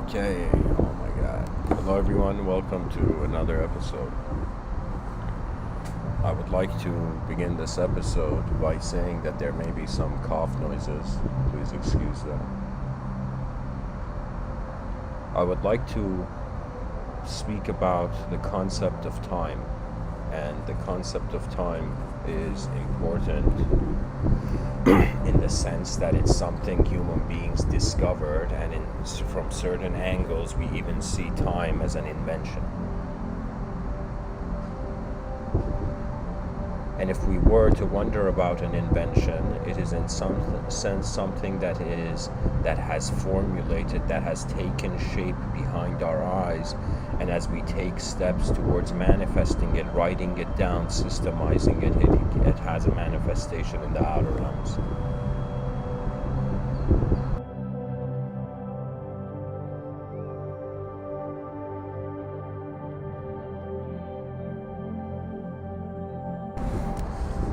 Okay, oh my god. Hello everyone, welcome to another episode. I would like to begin this episode by saying that there may be some cough noises. Please excuse them. I would like to speak about the concept of time, and the concept of time is important in the sense that it's something human beings discovered, and from certain angles we even see time as an invention. And if we were to wonder about an invention, it is in some sense something that has formulated, that has taken shape behind our eyes, and as we take steps towards manifesting it, writing it down, systemizing it, it has a manifestation in the outer realms.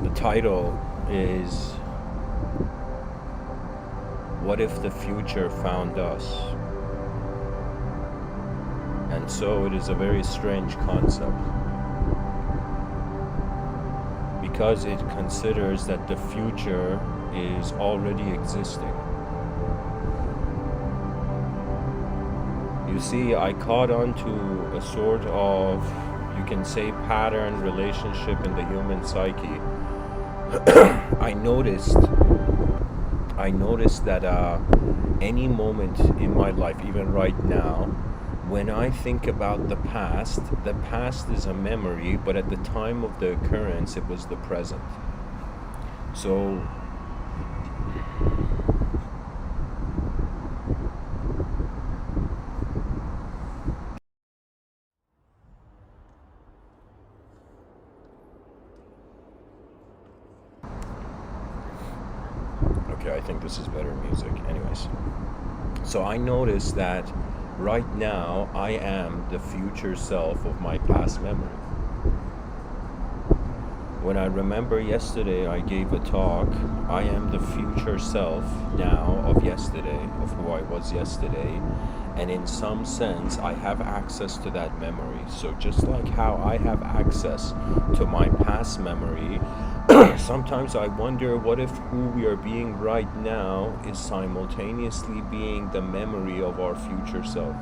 The title is "What if the future found us?" And so it is a very strange concept, because it considers that the future is already existing. You see, I caught on to a sort of, you can say, pattern relationship in the human psyche. I noticed that any moment in my life, even right now, when I think about the past is a memory, but at the time of the occurrence, it was the present. So okay, I think this is better music. Anyways, so I noticed that right now I am the future self of my past memory. When I remember yesterday I gave a talk, I am the future self now of yesterday, of who I was yesterday, and in some sense I have access to that memory. So just like how I have access to my past memory, sometimes I wonder, what if who we are being right now is simultaneously being the memory of our future self?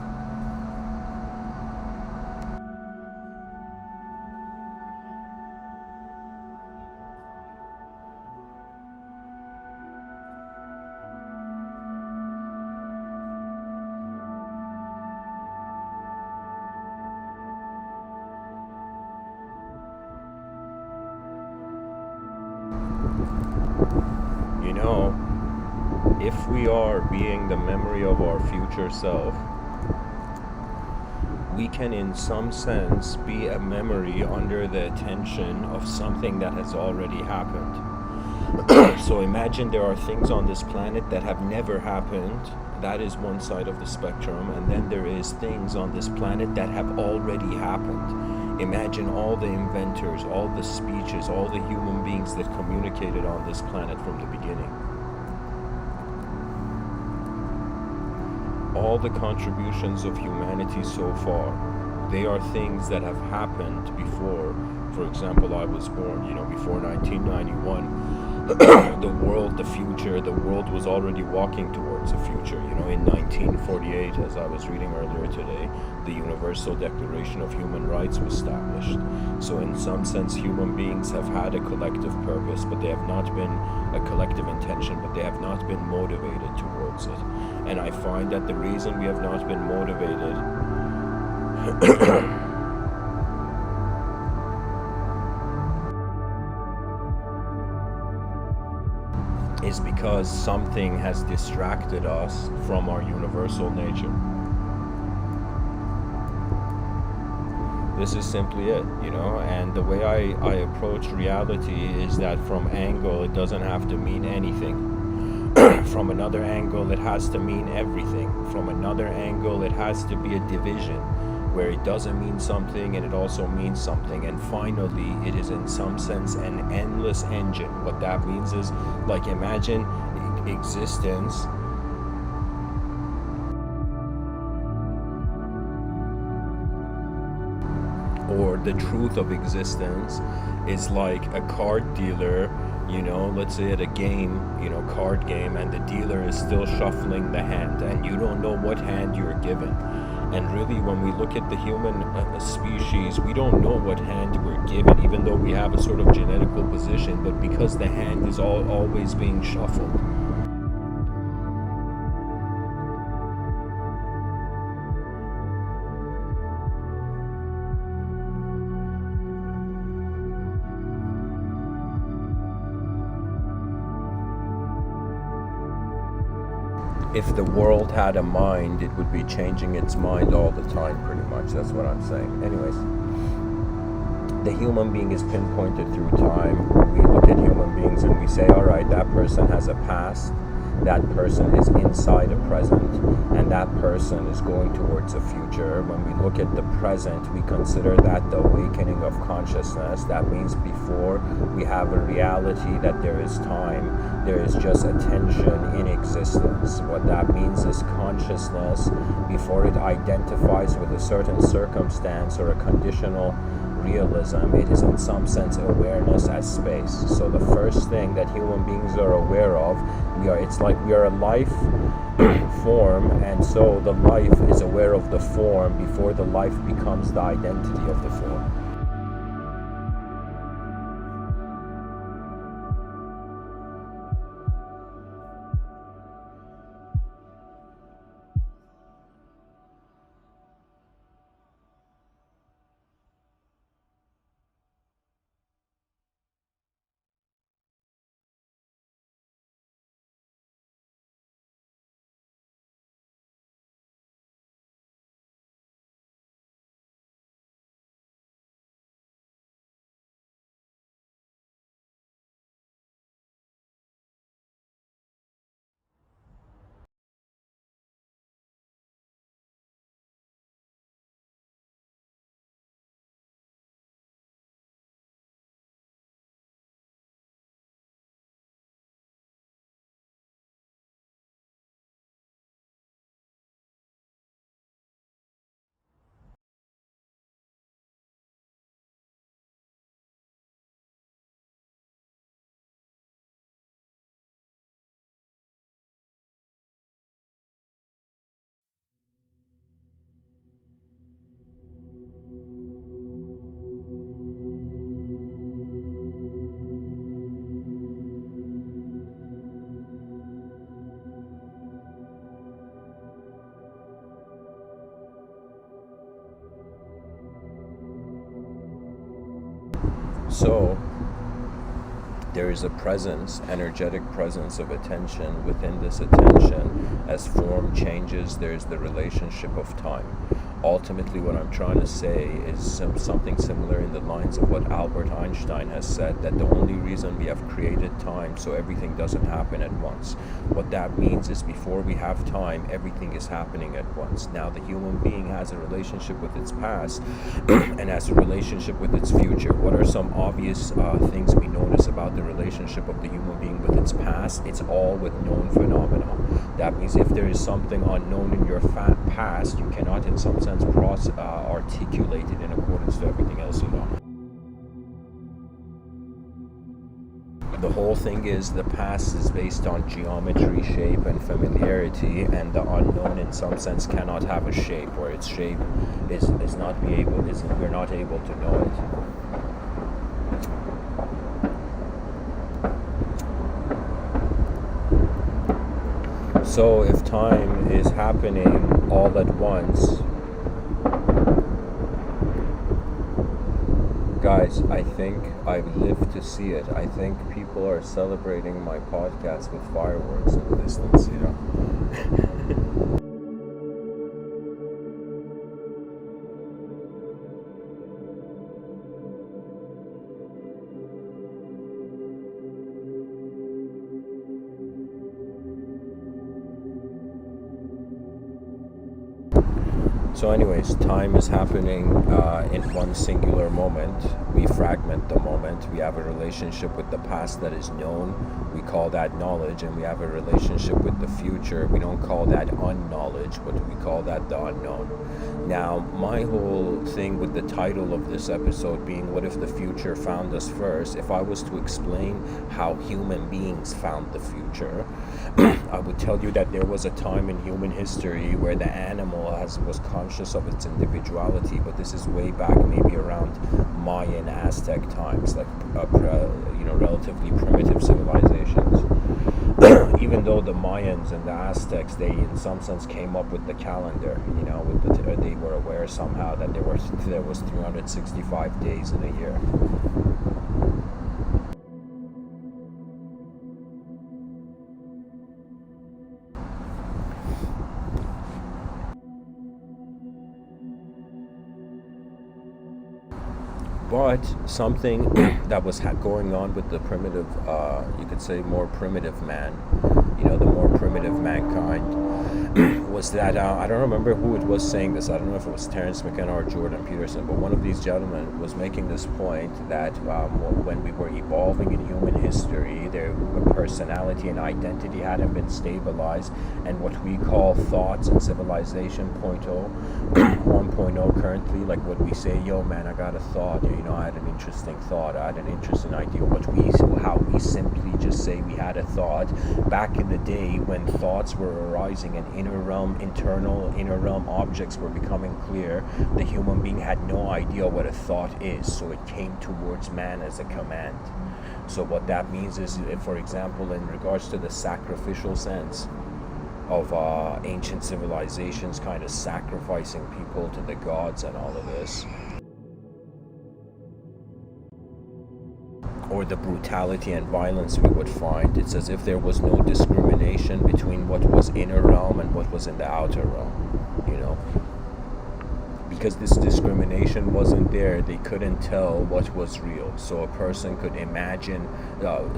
You know, if we are being the memory of our future self, we can in some sense be a memory under the attention of something that has already happened. So imagine there are things on this planet that have never happened. That is one side of the spectrum. And then there is things on this planet that have already happened. Imagine all the inventors, all the speeches, all the human beings that communicated on this planet from the beginning. All the contributions of humanity so far, they are things that have happened before. For example, I was born, before 1991. The world, the future, the world was already walking towards a future. In 1948, as I was reading earlier today, the Universal Declaration of Human Rights was established. So in some sense, human beings have had a collective purpose, but they have not been a collective intention, but they have not been motivated towards it. And I find that the reason we have not been motivated is because something has distracted us from our universal nature. This is simply it, and the way I approach reality is that from angle it doesn't have to mean anything. From another angle it has to mean everything. From another angle it has to be a division where it doesn't mean something and it also means something, and finally it is in some sense an endless engine. What that means is, like, imagine existence or the truth of existence is like a card dealer, let's say at a game, card game, and the dealer is still shuffling the hand, and you don't know what hand you're given. And really, when we look at the human species, we don't know what hand we're given, even though we have a sort of genetical position, but because the hand is always being shuffled. If the world had a mind, it would be changing its mind all the time, pretty much. That's what I'm saying. Anyways, the human being is pinpointed through time. We look at human beings and we say, all right, that person has a past, that person is inside a present, and that person is going towards a future. When we look at the present, we consider that the awakening of consciousness. That means before we have a reality that there is time, there is just attention in existence. What that means is consciousness, before it identifies with a certain circumstance or a conditional realism, it is in some sense awareness as space. So the first thing that human beings are aware of, it's like we are a life form, and so the life is aware of the form before the life becomes the identity of the form. So there is a presence, energetic presence of attention. Within this attention, as form changes, there's the relationship of time. Ultimately, what I'm trying to say is something similar in the lines of what Albert Einstein has said, that the only reason we have created time so everything doesn't happen at once. What that means is before we have time, everything is happening at once. Now, the human being has a relationship with its past and has a relationship with its future. What are some obvious things we notice about the relationship of the human being with its past? It's all with known phenomena. That means if there is something unknown in your past, you cannot in some sense articulate it in accordance to everything else you know. The whole thing is the past is based on geometry, shape, and familiarity, and the unknown in some sense cannot have a shape, or its shape we're not able to know it. So if time is happening all at once, guys, I think I've lived to see it. I think people are celebrating my podcast with fireworks in the distance, So, anyways, time is happening in one singular moment. We fragment the moment. We have a relationship with the past that is known. We call that knowledge, and we have a relationship with the future. We don't call that unknowledge, but we call that the unknown. Now, my whole thing with the title of this episode being "What if the future found us first?" If I was to explain how human beings found the future, I would tell you that there was a time in human history where the animal was conscious of its individuality, but this is way back, maybe around Mayan, Aztec times, like relatively primitive civilizations. Even though the Mayans and the Aztecs, they in some sense came up with the calendar, they were aware somehow that there was 365 days in a year. But something that was going on with the primitive, you could say more primitive man, the more primitive mankind, was that, I don't remember who it was saying this, I don't know if it was Terence McKenna or Jordan Peterson, but one of these gentlemen was making this point that when we were evolving in human history, their personality and identity hadn't been stabilized, and what we call thoughts and civilization 1.0 currently, like what we say, yo man, I got a thought, I had an interesting thought, I had an interesting idea, how we simply just say we had a thought. Back in the day when thoughts were arising and internal inner realm objects were becoming clear, the human being had no idea what a thought is, so it came towards man as a command. So what that means is, for example, in regards to the sacrificial sense of ancient civilizations kind of sacrificing people to the gods and all of this, or the brutality and violence we would find, it's as if there was no discrimination between what was inner realm and what was in the outer realm, because this discrimination wasn't there, they couldn't tell what was real. So a person could imagine,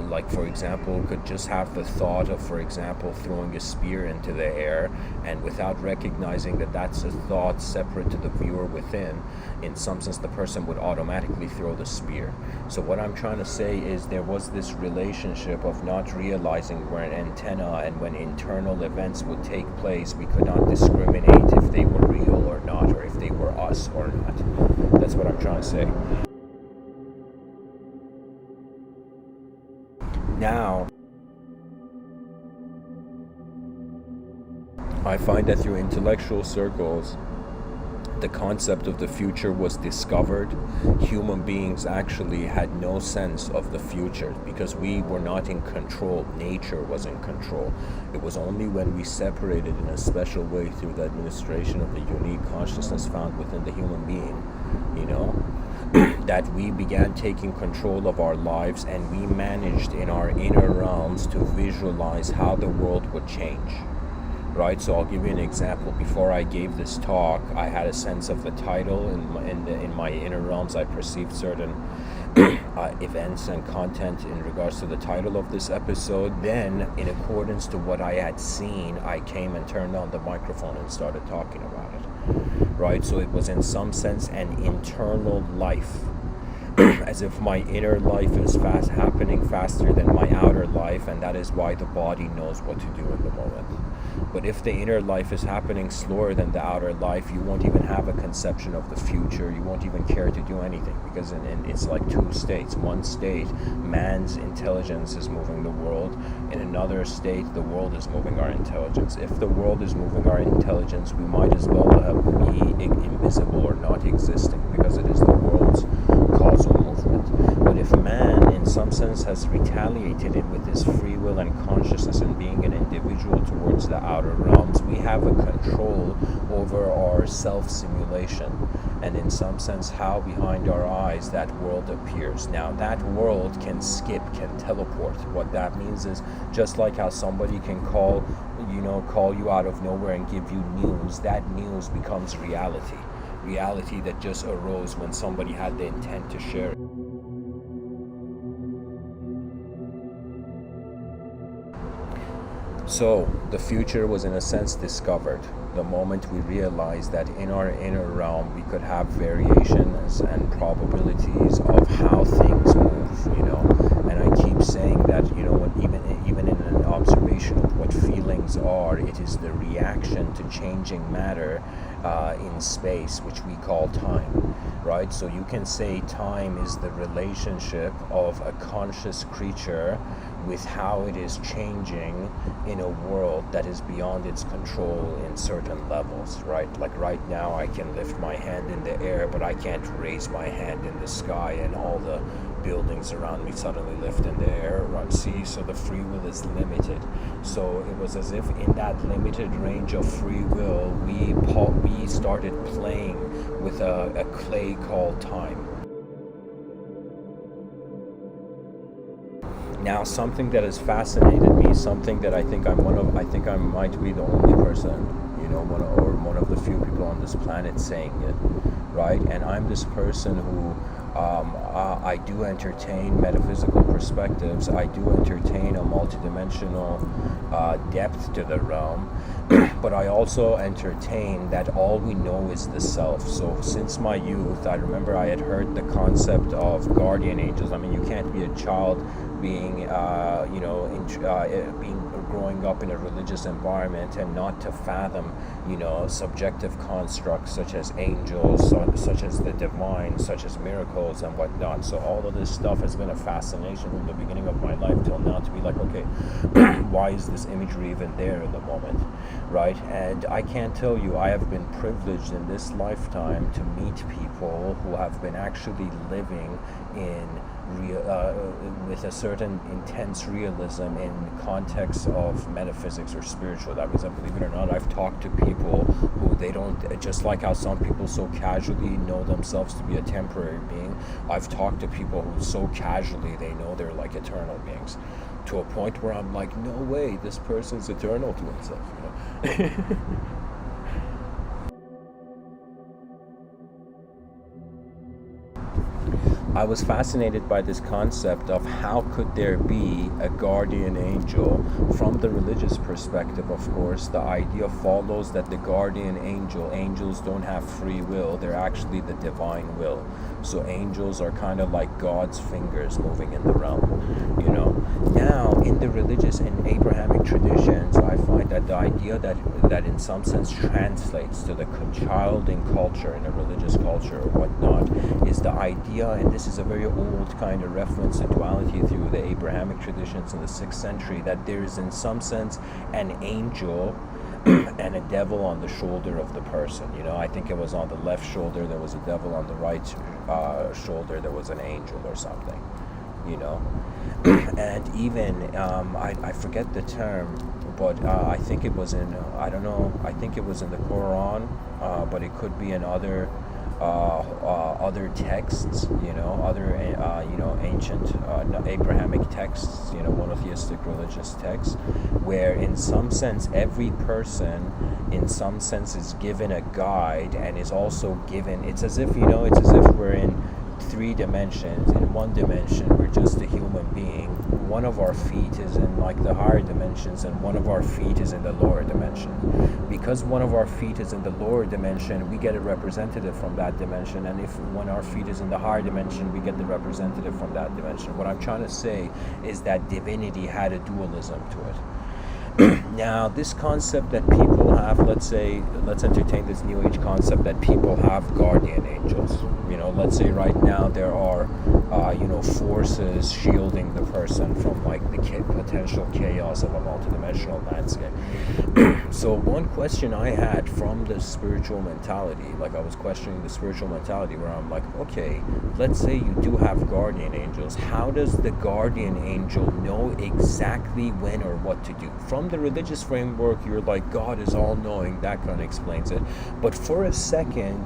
like for example, could just have the thought of, for example, throwing a spear into the air, and without recognizing that that's a thought separate to the viewer within, in some sense the person would automatically throw the spear. So what I'm trying to say is there was this relationship of not realizing where an antenna and when internal events would take place, we could not discriminate if they were real or not, or if they were us or not. That's what I'm trying to say. Now, I find that through intellectual circles, the concept of the future was discovered. Human beings actually had no sense of the future because we were not in control. Nature was in control. It was only when we separated in a special way through the administration of the unique consciousness found within the human being, that we began taking control of our lives, and we managed in our inner realms to visualize how the world would change. Right, so I'll give you an example. Before I gave this talk, I had a sense of the title. In my inner realms, I perceived certain events and content in regards to the title of this episode. Then, in accordance to what I had seen, I came and turned on the microphone and started talking about it. Right, so it was in some sense an internal life. As if my inner life is happening faster than my outer life, and that is why the body knows what to do in the moment. But if the inner life is happening slower than the outer life, you won't even have a conception of the future. You won't even care to do anything, because it's like two states. One state, man's intelligence is moving the world. In another state, the world is moving our intelligence. If the world is moving our intelligence, we might as well be invisible or not existing, because it is the world's causal movement. But if man, in some sense, has retaliated it with his free will and consciousness and being an individual towards the outer realms, we have a control over our self-simulation, and in some sense how behind our eyes that world appears. Now that world can skip, can teleport. What that means is, just like how somebody can call you out of nowhere and give you news, that news becomes reality that just arose when somebody had the intent to share it. So the future was in a sense discovered. the moment we realize that in our inner realm we could have variations and probabilities of how things move, and I keep saying that, when even in an observation of what feelings are, it is the reaction to changing matter in space, which we call time, right? So you can say time is the relationship of a conscious creature with how it is changing in a world that is beyond its control in certain levels, right? Like right now I can lift my hand in the air, but I can't raise my hand in the sky and all the buildings around me suddenly lift in the air, right? See, so the free will is limited. So it was as if in that limited range of free will, we started playing with a clay called time. Now, something that has fascinated me, something that I think I might be the only person, one of the few people on this planet saying it, right? And I'm this person who I do entertain metaphysical perspectives. I do entertain a multidimensional depth to the realm, but I also entertain that all we know is the self. So since my youth, I remember I had heard the concept of guardian angels. I mean, you can't be a child being growing up in a religious environment and not to fathom, subjective constructs such as angels, such as the divine, such as miracles and whatnot. So all of this stuff has been a fascination from the beginning of my life till now, to be like, okay, why is this imagery even there in the moment, right? And I can't tell you, I have been privileged in this lifetime to meet people who have been actually living in with a certain intense realism in context of metaphysics or spiritual. That means, believe it or not, I've talked to people who they don't, just like how some people so casually know themselves to be a temporary being, I've talked to people who so casually they know they're like eternal beings, to a point where I'm like, no way, this person's eternal to himself, I was fascinated by this concept of how could there be a guardian angel. From the religious perspective, of course, the idea follows that the guardian angels don't have free will, they're actually the divine will. So angels are kind of like God's fingers moving in the realm, Now, in the religious and Abrahamic traditions, I find that the idea that in some sense translates to the child in culture, in a religious culture or whatnot, is the idea, and this is a very old kind of reference to duality through the Abrahamic traditions in the 6th century, that there is in some sense an angel and a devil on the shoulder of the person. I think it was on the left shoulder there was a devil, on the right shoulder there was an angel or something, and even I forget the term, but I think it was in I think it was in the Quran, but it could be in other texts, other ancient Abrahamic texts, monotheistic religious texts, where in some sense every person in some sense is given a guide and is also given, it's as if we're in 3 dimensions. In 1 dimension we're just a human being, one of our feet is in like the higher dimensions and one of our feet is in the lower dimension. Because one of our feet is in the lower dimension, we get a representative from that dimension, and if when our feet is in the higher dimension, we get the representative from that dimension. What I'm trying to say is that divinity had a dualism to it. Now, this concept that people have, let's entertain this new age concept that people have guardian angels. Let's say right now there are forces shielding the person from like the potential chaos of a multidimensional landscape. So one question I had from the spiritual mentality, like I was questioning the spiritual mentality, where I'm like, okay, let's say you do have guardian angels. How does the guardian angel know exactly when or what to do? From the religious framework, you're like, God is all-knowing, that kind of explains it. But for a second,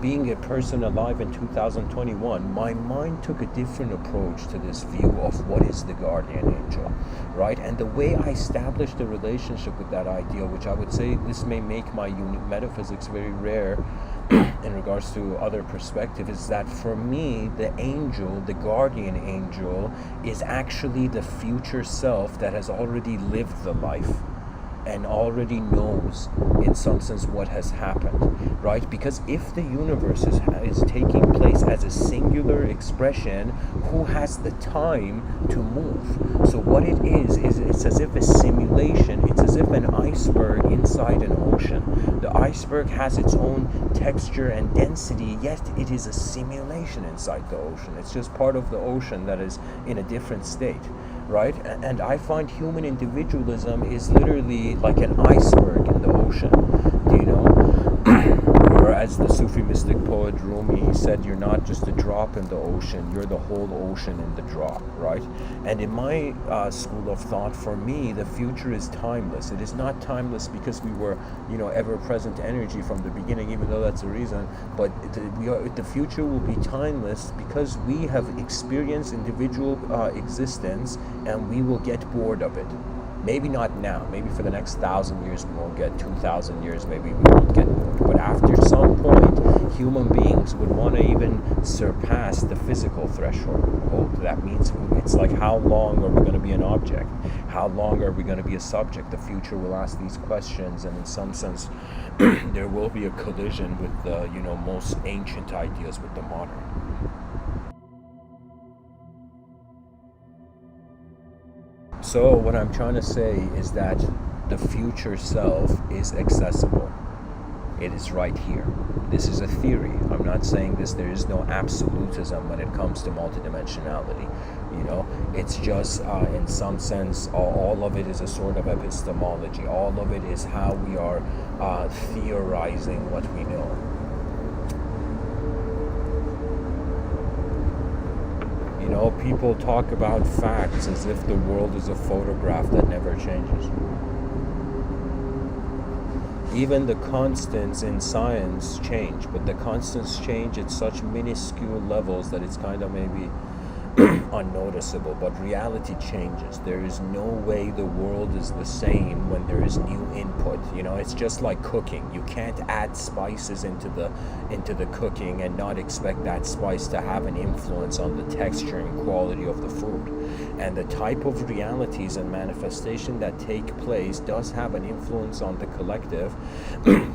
being a person alive in 2021, my mind took a different approach to this view of what is the guardian angel, right? And the way I established a relationship with that idea, which I would say this may make my metaphysics very rare in regards to other perspective, is that for me, the angel, the guardian angel, is actually the future self that has already lived the life. and already knows in some sense what has happened, right? Because if the universe is taking place as a singular expression, who has the time to move? So what it is it's as if a simulation. It's as if an iceberg inside an ocean. The iceberg has its own texture and density, yet it is a simulation inside the ocean. It's just part of the ocean that is in a different state, right? And I find human individualism is literally like an iceberg in the ocean, do you know? Or as the Sufi mystic poet Rumi said, you're not just a drop in the ocean, you're the whole ocean in the drop, right? And in my school of thought, for me, the future is timeless. It is not timeless because we were, ever-present energy from the beginning, even though that's a reason, but the future will be timeless because we have experienced individual existence, and we will get bored of it. Maybe not now. Maybe for the next 1,000 years we won't get. 2,000 years maybe we won't get bored. But after some point, human beings would want to even surpass the physical threshold. That means it's like, how long are we going to be an object? How long are we going to be a subject? The future will ask these questions, and in some sense, there will be a collision with the most ancient ideas with the modern. So what I'm trying to say is that the future self is accessible. It is right here. This is a theory. I'm not saying this. There is no absolutism when it comes to multidimensionality. It's just in some sense, all of it is a sort of epistemology. All of it is how we are theorizing what we know. People talk about facts as if the world is a photograph that never changes. Even the constants in science change, but the constants change at such minuscule levels that it's kind of maybe unnoticeable, but reality changes. There is no way the world is the same when there is new input. It's just like cooking. You can't add spices into the cooking and not expect that spice to have an influence on the texture and quality of the food. And the type of realities and manifestation that take place does have an influence on the collective,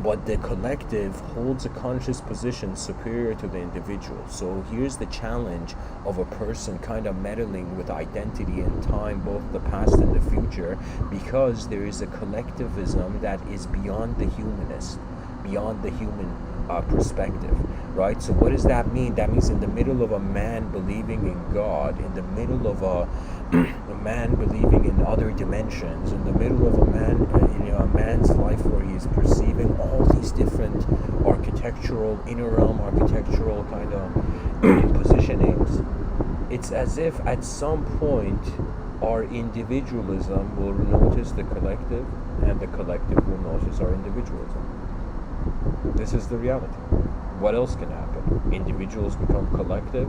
but the collective holds a conscious position superior to the individual. So here's the challenge of a person kind of meddling with identity and time, both the past and the future, because there is a collectivism that is beyond the humanist, beyond the human perspective, right? So what does that mean? That means in the middle of a man believing in God, in the middle of a man believing in other dimensions, in the middle of a man's life where he is perceiving all these different inner realm architectural kind of positionings, it's as if at some point our individualism will notice the collective, and the collective will notice our individualism. This is the reality. What else can happen? Individuals become collective,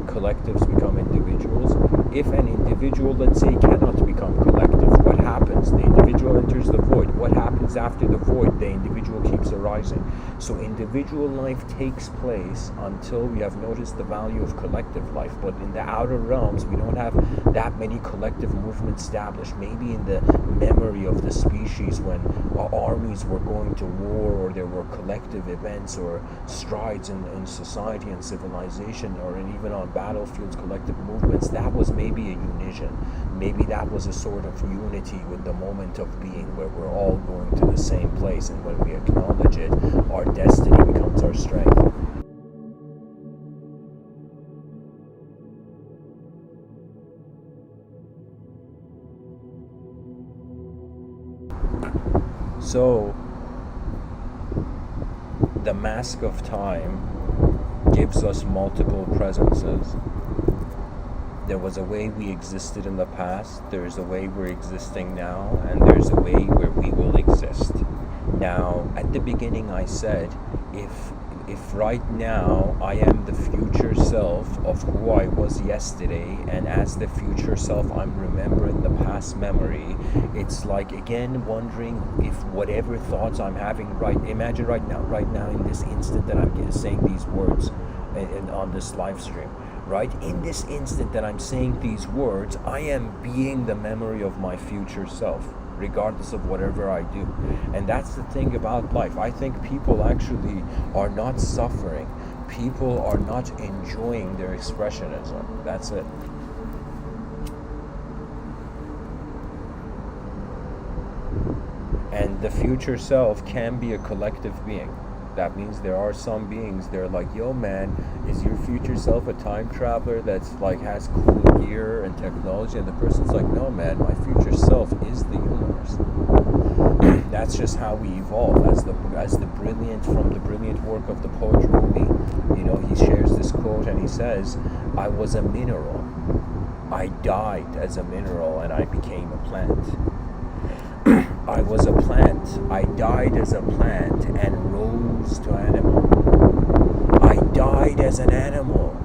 collectives become individuals. If an individual, let's say, cannot become collective, what happens? The individual enters the void. What happens after the void? The individual keeps arising. So individual life takes place until we have noticed the value of collective life. But in the outer realms, we don't have that many collective movements established. Maybe in the memory of the species when armies were going to war, or there were collective events or strides in society and civilization, or even on battlefields, collective movements, that was maybe a unition. Maybe that was a sort of unity with the moment of being, where we're all going to the same place, and when we acknowledge it, our destiny becomes our strength. So, the mask of time gives us multiple presences. There was a way we existed in the past, there's a way we're existing now, and there's a way where we will exist. Now, at the beginning I said, if right now I am the future self of who I was yesterday, and as the future self I'm remembering the past memory, it's like again wondering if whatever thoughts I'm having imagine right now in this instant that I'm saying these words on this live stream, right? In this instant that I'm saying these words, I am being the memory of my future self. regardless of whatever I do. And that's the thing about life. I think people actually are not suffering. People are not enjoying their expressionism. That's it. And the future self can be a collective being. That means there are some beings, they're like, yo man, is your future self a time traveler that's like has cool gear and technology? And the person's like, no man, my future self is the universe. That's just how we evolve as the brilliant, from the brilliant work of the poet Rumi. You know, he shares this quote and he says, I was a mineral. I died as a mineral and I became a plant. I was a plant. I died as a plant and rose to animal. I died as an animal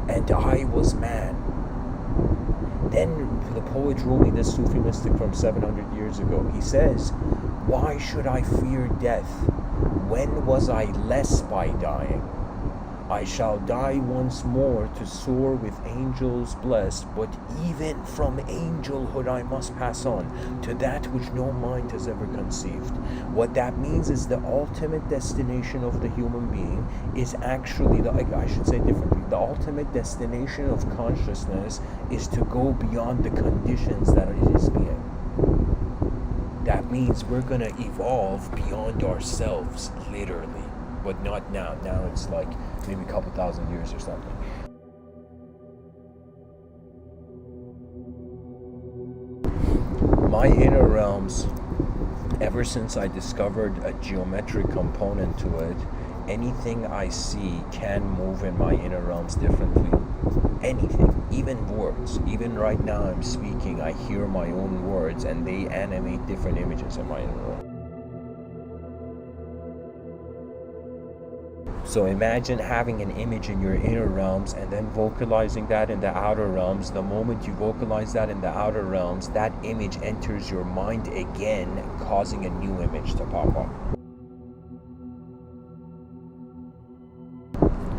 and I was man. Then the poet Rumi, this Sufi mystic from 700 years ago, he says, why should I fear death? When was I less by dying? I shall die once more to soar with angels blessed, but even from angelhood I must pass on to that which no mind has ever conceived. What that means is the ultimate destination of the human being is actually, I should say differently, the ultimate destination of consciousness is to go beyond the conditions that it is being. That means we're going to evolve beyond ourselves, literally. But not now. Now it's like maybe a couple thousand years or something. My inner realms, ever since I discovered a geometric component to it, anything I see can move in my inner realms differently. Anything, even words. Even right now I'm speaking, I hear my own words and they animate different images in my inner realm. So imagine having an image in your inner realms and then vocalizing that in the outer realms. The moment you vocalize that in the outer realms, that image enters your mind again, causing a new image to pop up.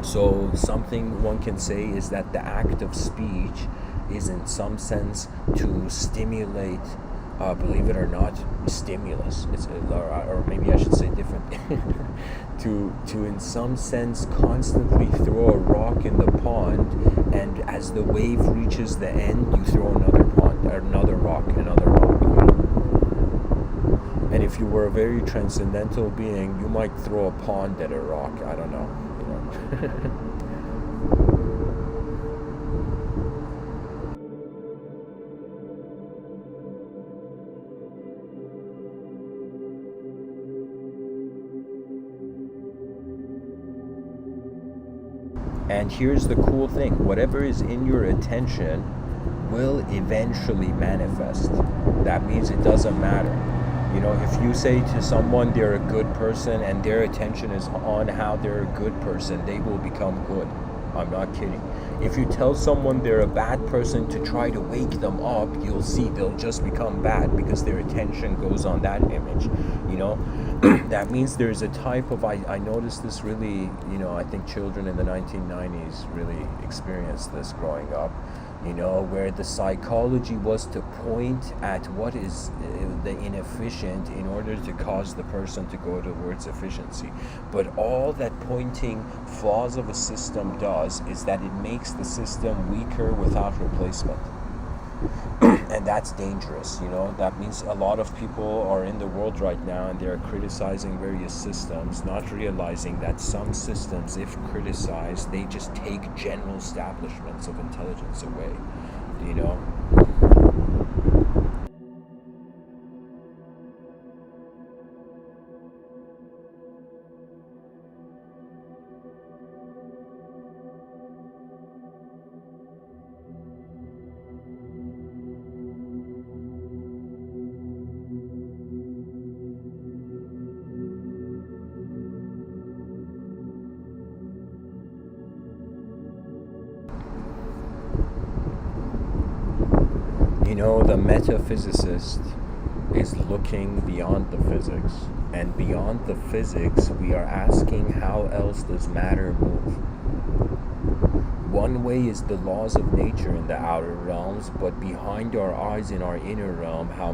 So something one can say is that the act of speech is in some sense to stimulate, believe it or not, stimulus. Or maybe I should say different. to in some sense constantly throw a rock in the pond, and as the wave reaches the end, you throw another pond, or another rock. And if you were a very transcendental being, you might throw a pond at a rock. I don't know. And here's the cool thing, whatever is in your attention will eventually manifest. That means it doesn't matter. You know, if you say to someone they're a good person and their attention is on how they're a good person, they will become good. I'm not kidding. If you tell someone they're a bad person to try to wake them up, you'll see they'll just become bad because their attention goes on that image, you know. That means there's a type of, I noticed this really, you know, I think children in the 1990s really experienced this growing up, you know, where the psychology was to point at what is the inefficient in order to cause the person to go towards efficiency. But all that pointing flaws of a system does is that it makes the system weaker without replacement. And that's dangerous, you know. That means a lot of people are in the world right now and they're criticizing various systems, not realizing that some systems, if criticized, they just take general establishments of intelligence away, you know. You know, the metaphysicist is looking beyond the physics, and beyond the physics we are asking, how else does matter move? One way is the laws of nature in the outer realms, but behind our eyes in our inner realm, how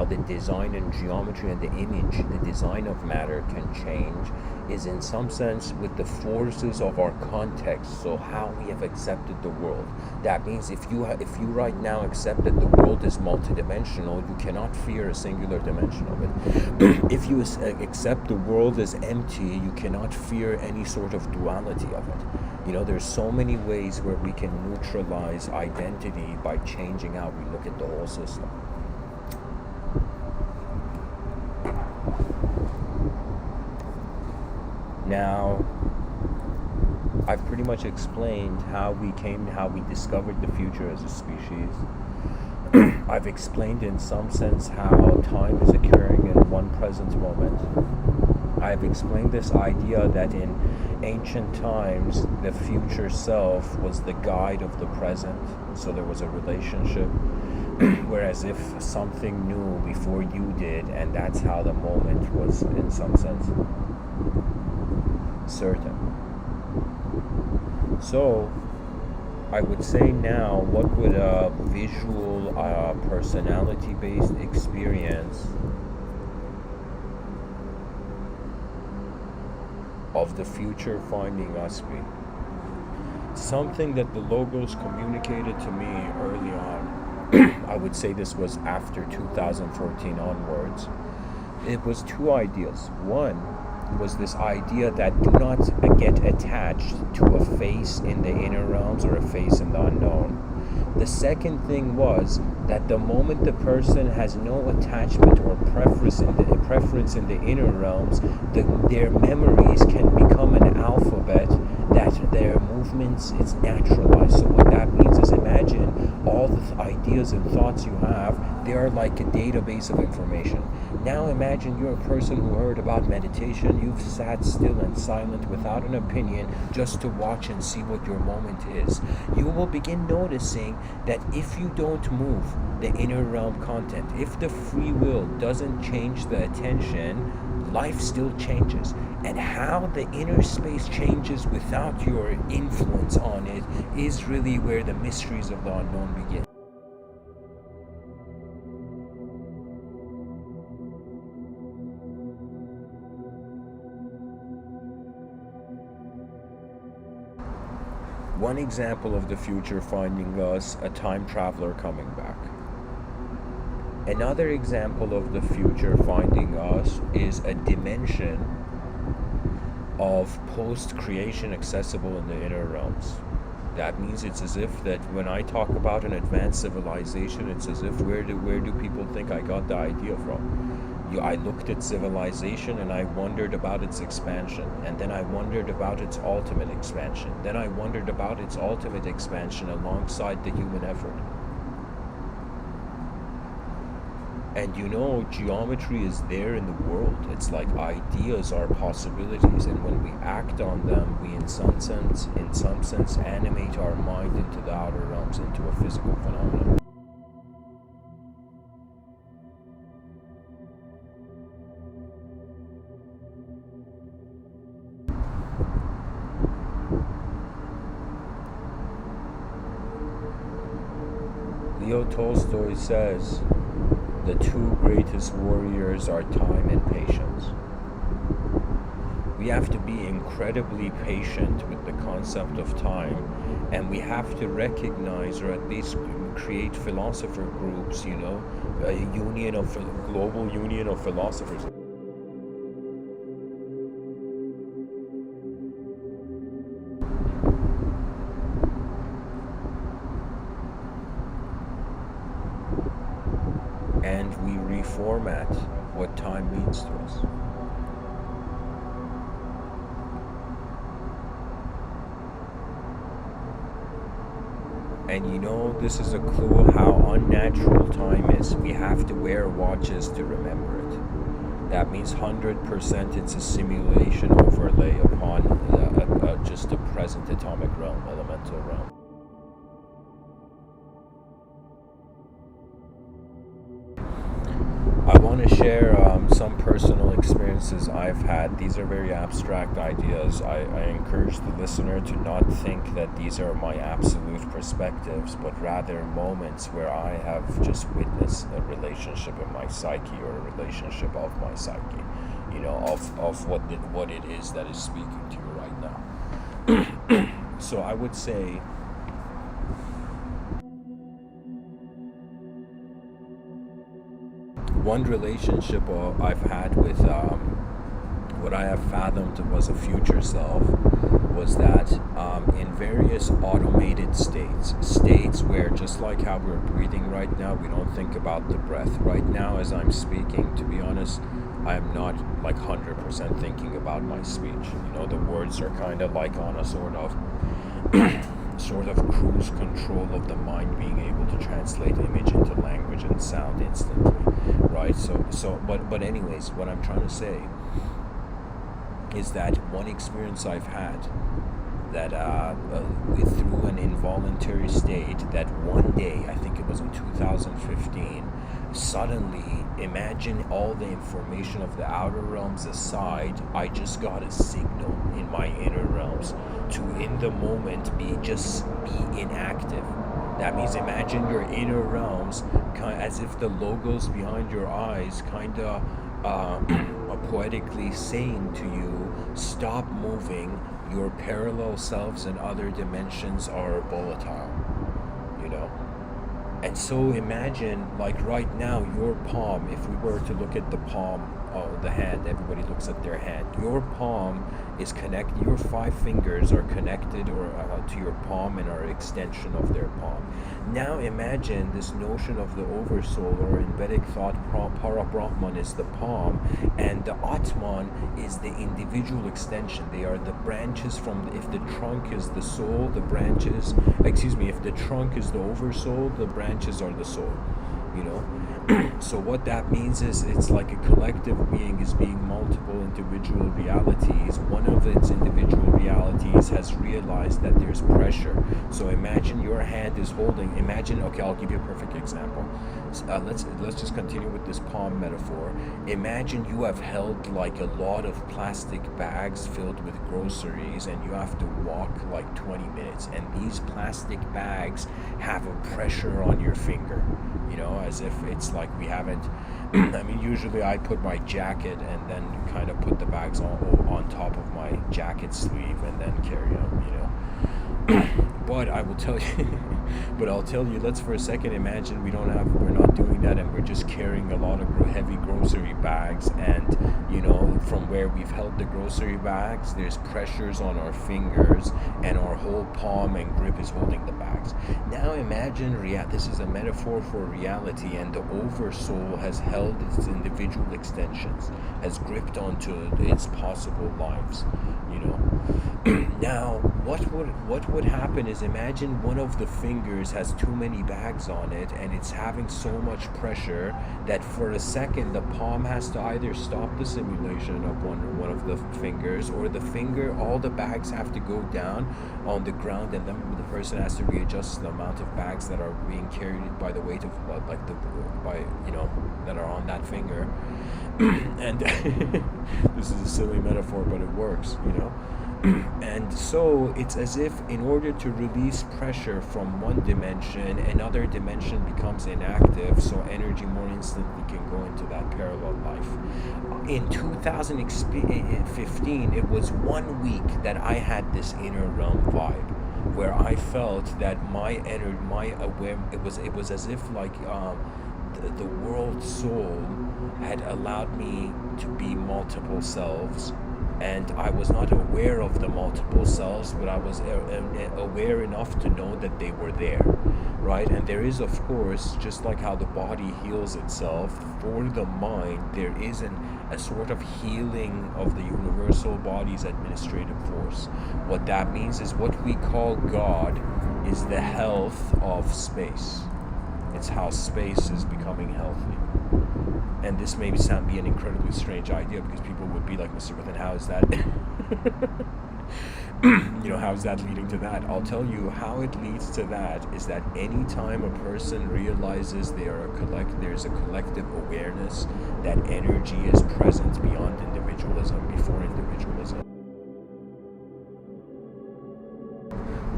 the design and geometry and the image, the design of matter can change, is in some sense with the forces of our context. So how we have accepted the world. That means if you right now accept that the world is multidimensional, you cannot fear a singular dimension of it. If you accept the world as empty, you cannot fear any sort of duality of it. You know, there's so many ways where we can neutralize identity by changing how we look at the whole system. Now, I've pretty much explained how we discovered the future as a species. I've explained in some sense how time is occurring in one present moment. I've explained this idea that in ancient times, the future self was the guide of the present, so there was a relationship, whereas if something new before you did, and that's how the moment was in some sense certain. So, I would say now, what would a visual, personality-based experience of the future finding us be? Something that the logos communicated to me early on, I would say this was after 2014 onwards, it was two ideas. One was this idea that do not get attached to a face in the inner realms or a face in the unknown. The second thing was that the moment the person has no attachment or preference in the inner realms, their memories can become an alphabet that their movements is naturalized. So what that means is, imagine all the ideas and thoughts you have, they are like a database of information. Now imagine you're a person who heard about meditation, you've sat still and silent without an opinion just to watch and see what your moment is. You will begin noticing that if you don't move the inner realm content, if the free will doesn't change the attention, life still changes. And how the inner space changes without your influence on it is really where the mysteries of the unknown begin. One example of the future finding us, a time traveler coming back. Another example of the future finding us is a dimension of post-creation accessible in the inner realms. That means it's as if that when I talk about an advanced civilization, it's as if where do people think I got the idea from? I looked at civilization and I wondered about its expansion, and then I wondered about its ultimate expansion. Then I wondered about its ultimate expansion alongside the human effort. And you know, geometry is there in the world. It's like ideas are possibilities, and when we act on them, we in some sense animate our mind into the outer realms, into a physical phenomenon. Leo Tolstoy says, the two greatest warriors are time and patience. We have to be incredibly patient with the concept of time, and we have to recognize, or at least create philosopher groups, a global union of philosophers. And we reformat what time means to us. And this is a clue how unnatural time is. We have to wear watches to remember it. That means 100% it's a simulation overlay upon just the present atomic realm, elemental realm. I want to share some personal experiences I've had. These are very abstract ideas. I encourage the listener to not think that these are my absolute perspectives, but rather moments where I have just witnessed a relationship in my psyche, or a relationship of my psyche, of what it is that is speaking to you right now. So I would say, one relationship I've had with what I have fathomed was a future self, was that in various automated states where, just like how we're breathing right now, we don't think about the breath. Right now, as I'm speaking, to be honest, I'm not like 100% thinking about my speech. The words are kind of like on a sort of cruise control of the mind, being able to translate image into language and sound instantly, right? But anyways, what I'm trying to say is that one experience I've had, that through an involuntary state, that one day, I think it was in 2015, suddenly, imagine all the information of the outer realms aside, I just got a signal in my inner realms to, in the moment, be inactive. That means, imagine your inner realms as if the logos behind your eyes kind of poetically saying to you, stop moving, your parallel selves and other dimensions are volatile, And so imagine, like right now, your palm, if we were to look at the palm, the hand, everybody looks at their hand. Your palm is connected, your 5 fingers are connected to your palm and are an extension of their palm. Now imagine this notion of the oversoul, or in Vedic thought, Para-Brahman is the palm, and the Atman is the individual extension. They are the branches from, if the trunk is the soul, the branches, if the trunk is the oversoul, the branches are the soul, So what that means is, it's like a collective being is being multiple individual realities. One of its individual realities has realized that there's pressure. So imagine your hand is holding, okay, I'll give you a perfect example. Let's just continue with this palm metaphor. Imagine you have held like a lot of plastic bags filled with groceries, and you have to walk like 20 minutes, and these plastic bags have a pressure on your finger, as if it's like we haven't usually I put my jacket and then kind of put the bags on top of my jacket sleeve and then carry them, But I will tell you, let's for a second imagine we're not doing that, and we're just carrying a lot of heavy grocery bags, and from where we've held the grocery bags, there's pressures on our fingers, and our whole palm and grip is holding the bags. Now imagine this is a metaphor for reality, and the oversoul has held its individual extensions, has gripped onto its possible lives, Now, what would happen is, imagine one of the fingers has too many bags on it, and it's having so much pressure that for a second the palm has to either stop the simulation of one of the fingers, or all the bags have to go down on the ground, and then the person has to readjust the amount of bags that are being carried by the weight of that are on that finger. And this is a silly metaphor, but it works, And so it's as if, in order to release pressure from one dimension, another dimension becomes inactive, so energy more instantly can go into that parallel life. In 2015, it was 1 week that I had this inner realm vibe, where I felt that it was as if like the world soul had allowed me to be multiple selves, and I was not aware of the multiple selves, but I was aware enough to know that they were there, right? And there is, of course, just like how the body heals itself, for the mind there is a sort of healing of the universal body's administrative force. What that means is, what we call God is the health of space. It's how space is becoming healthy. And this may be an incredibly strange idea, because people would be like, Mr. Within, how is that? How's that leading to that? I'll tell you how it leads to that is that anytime a person realizes there's a collective awareness that energy is present beyond individualism, before individualism.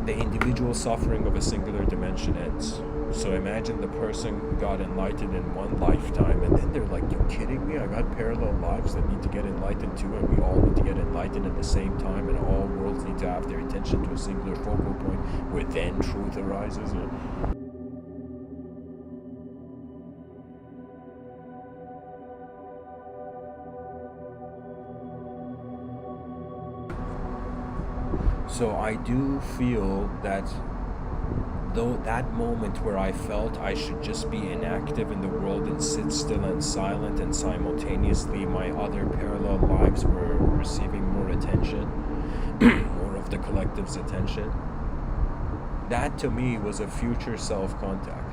The individual suffering of a singular dimension ends. So imagine the person got enlightened in one lifetime, and then they're like, "You kidding me? I got parallel lives that need to get enlightened too, and we all need to get enlightened at the same time, and all worlds need to have their attention to a singular focal point where then truth arises." So I do feel that though that moment where I felt I should just be inactive in the world and sit still and silent, and simultaneously my other parallel lives were receiving more attention, more of the collective's attention, that to me was a future self-contact.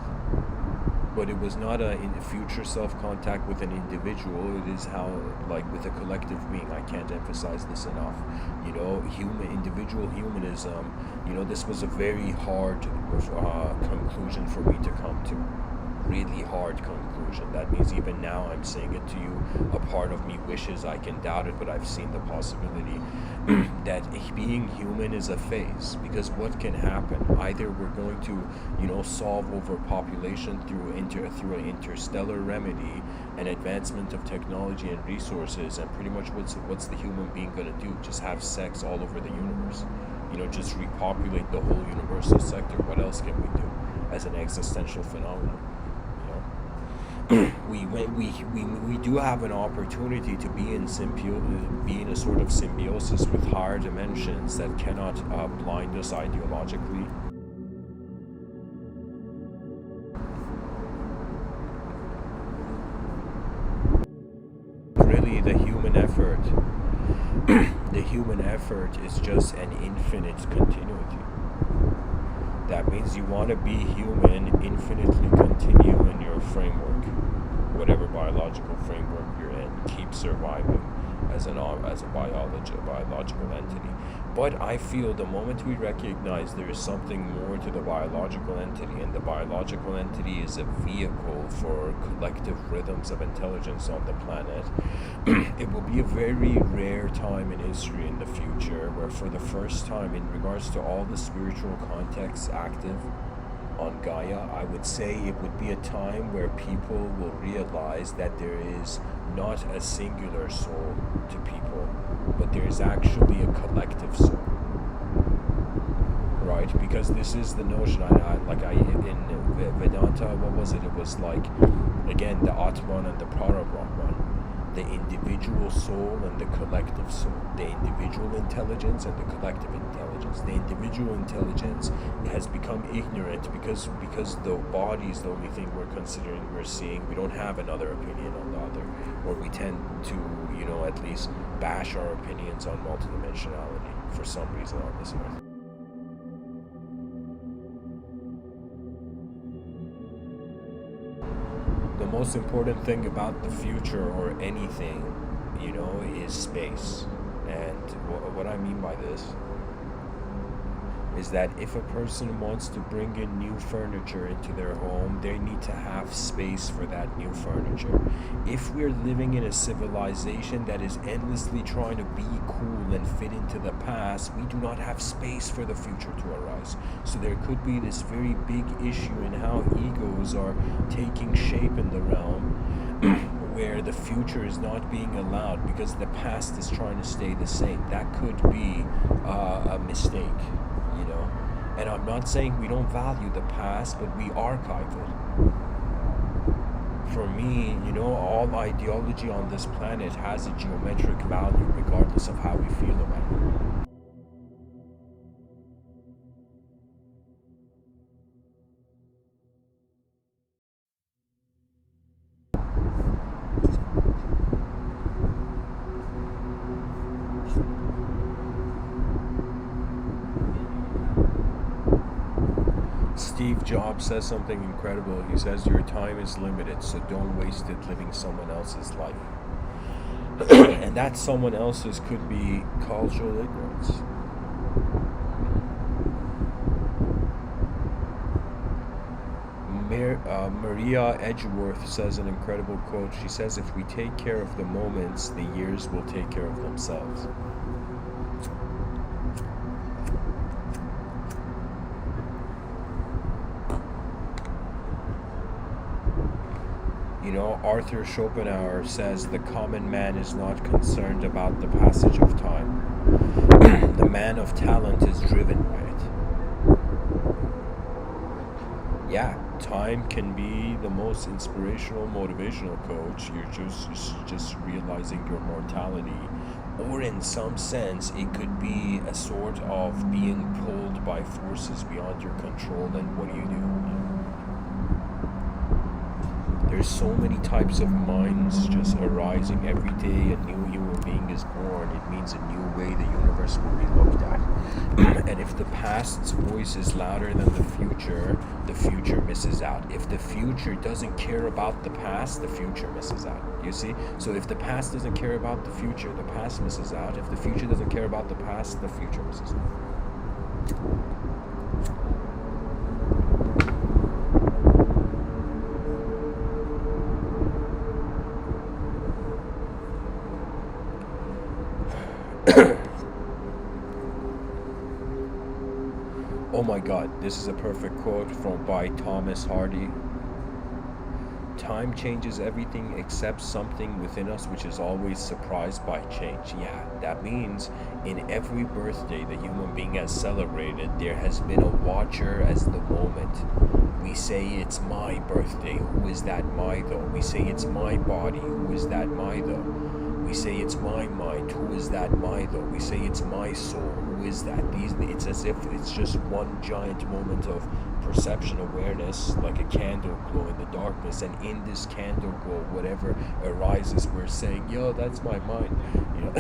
But it was not a future self-contact with an individual. It is how, like, with a collective being. I can't emphasize this enough. Individual humanism. This was a very hard conclusion for me to come to. Really hard conclusion. That means even now I'm saying it to you. A part of me wishes I can doubt it, but I've seen the possibility that being human is a phase. Because what can happen? Either we're going to, solve overpopulation through an interstellar remedy, an advancement of technology and resources, and pretty much what's the human being going to do? Just have sex all over the universe. Just repopulate the whole universal sector. What else can we do as an existential phenomenon? We do have an opportunity to be in a sort of symbiosis with higher dimensions that cannot blind us ideologically. Really, the human effort is just an infinite continuity. That means you want to be human, infinitely continue in your framework, whatever biological framework you're in, keep surviving as a biological entity. But I feel the moment we recognize there is something more to the biological entity, and the biological entity is a vehicle for collective rhythms of intelligence on the planet, it will be a very rare time in history in the future where, for the first time, in regards to all the spiritual contexts active on Gaia, I would say it would be a time where people will realize that there is not a singular soul to people, but there is actually a collective soul. Right? Because this is the notion. In Vedanta, what was it? It was like, again, the Atman and the Parabrahman. The individual soul and the collective soul, the individual intelligence and the collective intelligence. The individual intelligence has become ignorant because the body is the only thing we're seeing. We don't have another opinion on the other, or we tend to, at least bash our opinions on multidimensionality for some reason on this earth. The most important thing about the future or anything, is space. And what I mean by this is that if a person wants to bring in new furniture into their home, they need to have space for that new furniture. If we're living in a civilization that is endlessly trying to be cool and fit into the past, we do not have space for the future to arise. So there could be this very big issue in how egos are taking shape in the realm where the future is not being allowed because the past is trying to stay the same. That could be a mistake. And I'm not saying we don't value the past, but we archive it. For me, all ideology on this planet has a geometric value regardless of how we feel about it. Steve Jobs says something incredible. He says, your time is limited, so don't waste it living someone else's life. And that someone else's could be cultural ignorance. Maria Edgeworth says an incredible quote. She says, if we take care of the moments, the years will take care of themselves. You know, Arthur Schopenhauer says the common man is not concerned about the passage of time. The man of talent is driven by it. Yeah, time can be the most inspirational, motivational coach. You're just realizing your mortality. Or in some sense, it could be a sort of being pulled by forces beyond your control, and what do you do? There's so many types of minds just arising every day. A new human being is born. It means a new way the universe will be looked at. And if the past's voice is louder than the future misses out. If the future doesn't care about the past, the future misses out. You see? So if the past doesn't care about the future, the past misses out. If the future doesn't care about the past, the future misses out. Oh my God, this is a perfect quote by Thomas Hardy. Time changes everything except something within us which is always surprised by change. Yeah, that means in every birthday the human being has celebrated, there has been a watcher as the moment. We say it's my birthday. Who is that my though? We say it's my body. Who is that my though? We say it's my mind. Who is that my though? We say it's my soul. Who is that? It's as if it's just one giant moment of perception awareness, like a candle glow in the darkness, and in this candle glow, whatever arises, we're saying, yo, that's my mind. You know.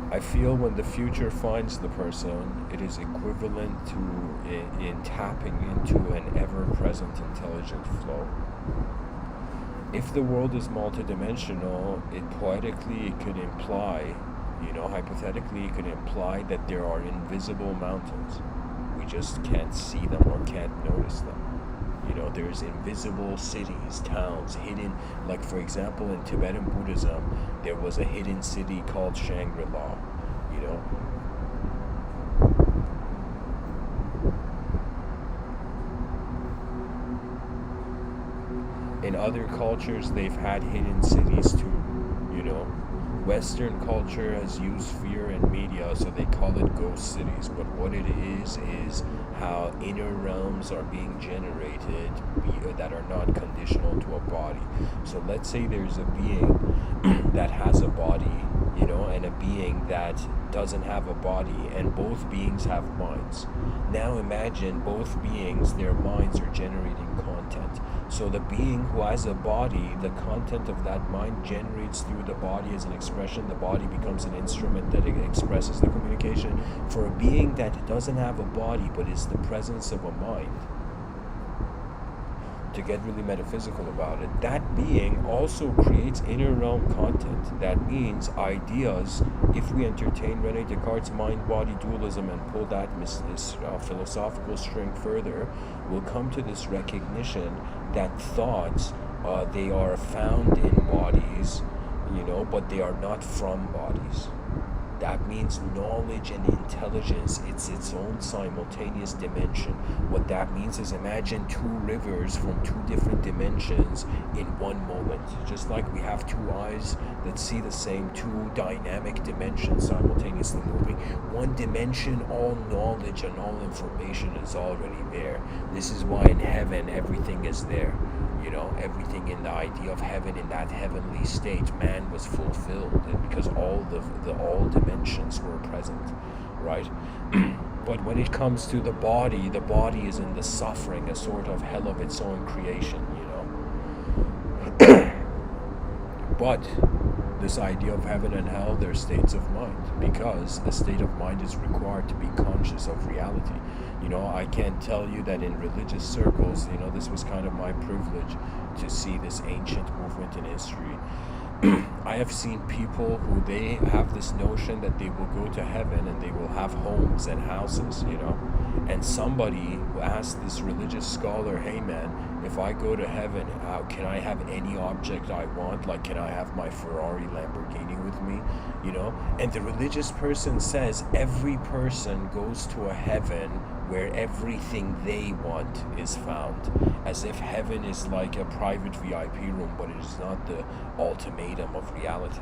I feel when the future finds the person, it is equivalent to in tapping into an ever-present intelligent flow. If the world is multidimensional, it could imply, hypothetically, it could imply that there are invisible mountains. We just can't see them or can't notice them. There's invisible cities, towns, hidden, like for example in Tibetan Buddhism, there was a hidden city called Shangri-La, In other cultures, they've had hidden cities too, Western culture has used fear and media, so they call it ghost cities. But what it is how inner realms are being generated that are not conditional to a body. So let's say there's a being that has a body, and a being that doesn't have a body, and both beings have minds. Now imagine both beings, their minds are generating content. So the being who has a body, the content of that mind generates through the body as an expression. The body becomes an instrument that expresses the communication. For a being that doesn't have a body but is the presence of a mind, to get really metaphysical about it, that being also creates inner realm content. That means ideas, if we entertain René Descartes' mind-body dualism and pull that philosophical string further, we'll come to this recognition that thoughts, they are found in bodies, but they are not from bodies. That means knowledge and intelligence, it's its own simultaneous dimension. What that means is imagine two rivers from two different dimensions in one moment. Just like we have two eyes that see the same two dynamic dimensions simultaneously moving. One dimension, all knowledge and all information is already there. This is why in heaven everything is there. Everything in the idea of heaven, in that heavenly state, man was fulfilled, and because all dimensions were present, right? But when it comes to the body is in the suffering, a sort of hell of its own creation, But this idea of heaven and hell, they're states of mind, because a state of mind is required to be conscious of reality. I can't tell you that in religious circles, this was kind of my privilege to see this ancient movement in history. I have seen people who they have this notion that they will go to heaven and they will have homes and houses, you know. And somebody asked this religious scholar, hey man, if I go to heaven, can I have any object I want? Like, can I have my Ferrari Lamborghini with me? You know? And the religious person says every person goes to a heaven where everything they want is found. As if heaven is like a private VIP room, but it is not the ultimatum of reality.